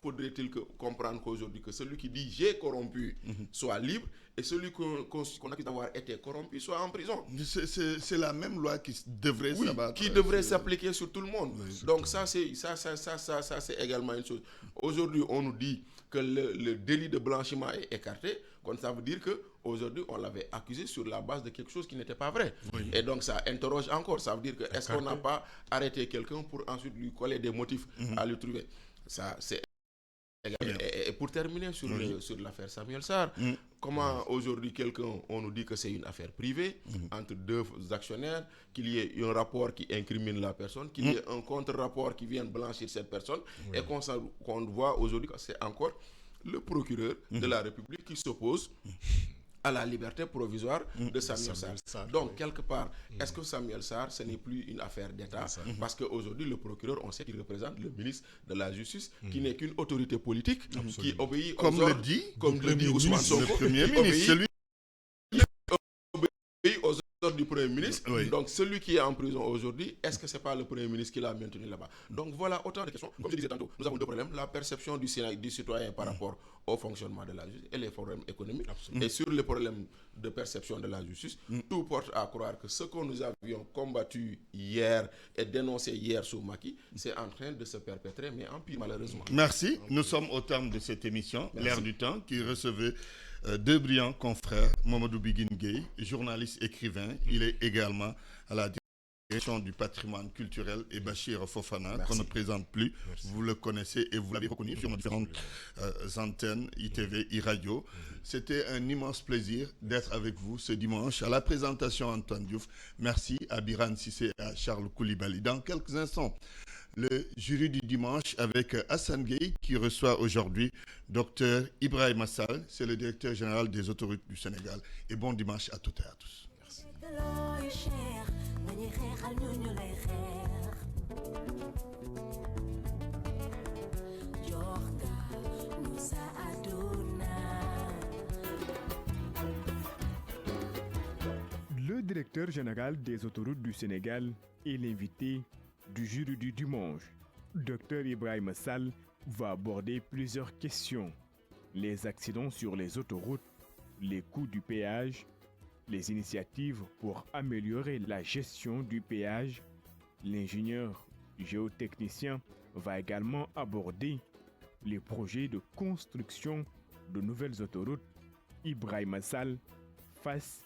Faudrait-il comprendre qu'aujourd'hui, que celui qui dit j'ai corrompu soit libre, et celui qu'on accuse d'avoir été corrompu soit en prison? C'est la même loi qui devrait s'abattre. Qui devrait s'appliquer sur tout le monde. Donc ça c'est également une chose. Aujourd'hui, on nous dit que le délit de blanchiment est écarté, quand ça veut dire qu'aujourd'hui, on l'avait accusé sur la base de quelque chose qui n'était pas vrai. Et donc ça interroge encore. Ça veut dire que est-ce qu'on n'a pas arrêté quelqu'un pour ensuite lui coller des motifs à lui trouver? Ça, c'est... Et pour terminer sur l'affaire Samuel Sarr, comment aujourd'hui on nous dit que c'est une affaire privée entre deux actionnaires, qu'il y ait un rapport qui incrimine la personne, qu'il y ait un contre-rapport qui vienne blanchir cette personne, et qu'on voit aujourd'hui que c'est encore le procureur de la République qui s'oppose à la liberté provisoire de Samuel Sarr. Donc, quelque part, est-ce que Samuel Sarr, ce n'est plus une affaire d'État? Parce qu'aujourd'hui, le procureur, on sait qu'il représente le ministre de la Justice, qui n'est qu'une autorité politique, qui obéit comme aux le ordres, dit Ousmane Sonko, le Premier ministre, celui aux ordres du Premier ministre. Donc, celui qui est en prison aujourd'hui, est-ce que ce n'est pas le Premier ministre qui l'a maintenu là-bas? Donc, voilà autant de questions. Comme je disais tantôt, nous avons deux problèmes. La perception du citoyen par rapport au fonctionnement de la justice et les problèmes économiques. Et sur les problèmes de perception de la justice, tout porte à croire que ce que nous avions combattu hier et dénoncé hier sous Macky, c'est en train de se perpétrer, mais en pire, malheureusement. Merci. Nous sommes au terme de cette émission, L'Air du Temps, qui recevait deux brillants confrères, Mamadou Biguine Gueye, journaliste écrivain. Il est également à la direction du patrimoine culturel, et Bachir Fofana, qu'on ne présente plus. Vous le connaissez et vous l'avez reconnu sur nos différentes antennes, ITV, iRadio. C'était un immense plaisir d'être avec vous ce dimanche. À la présentation, Antoine Diouf. Merci à Biran Sissé et à Charles Koulibaly. Dans quelques instants, le jury du dimanche avec Hassan Gueye qui reçoit aujourd'hui Dr Ibrahim Sall, c'est le directeur général des autoroutes du Sénégal. Et bon dimanche à toutes et à tous. Merci. Le directeur général des autoroutes du Sénégal est l'invité du jury du dimanche. Dr Ibrahim Sall va aborder plusieurs questions. Les accidents sur les autoroutes, les coûts du péage, les initiatives pour améliorer la gestion du péage. L'ingénieur géotechnicien va également aborder les projets de construction de nouvelles autoroutes. Ibrahim Sall face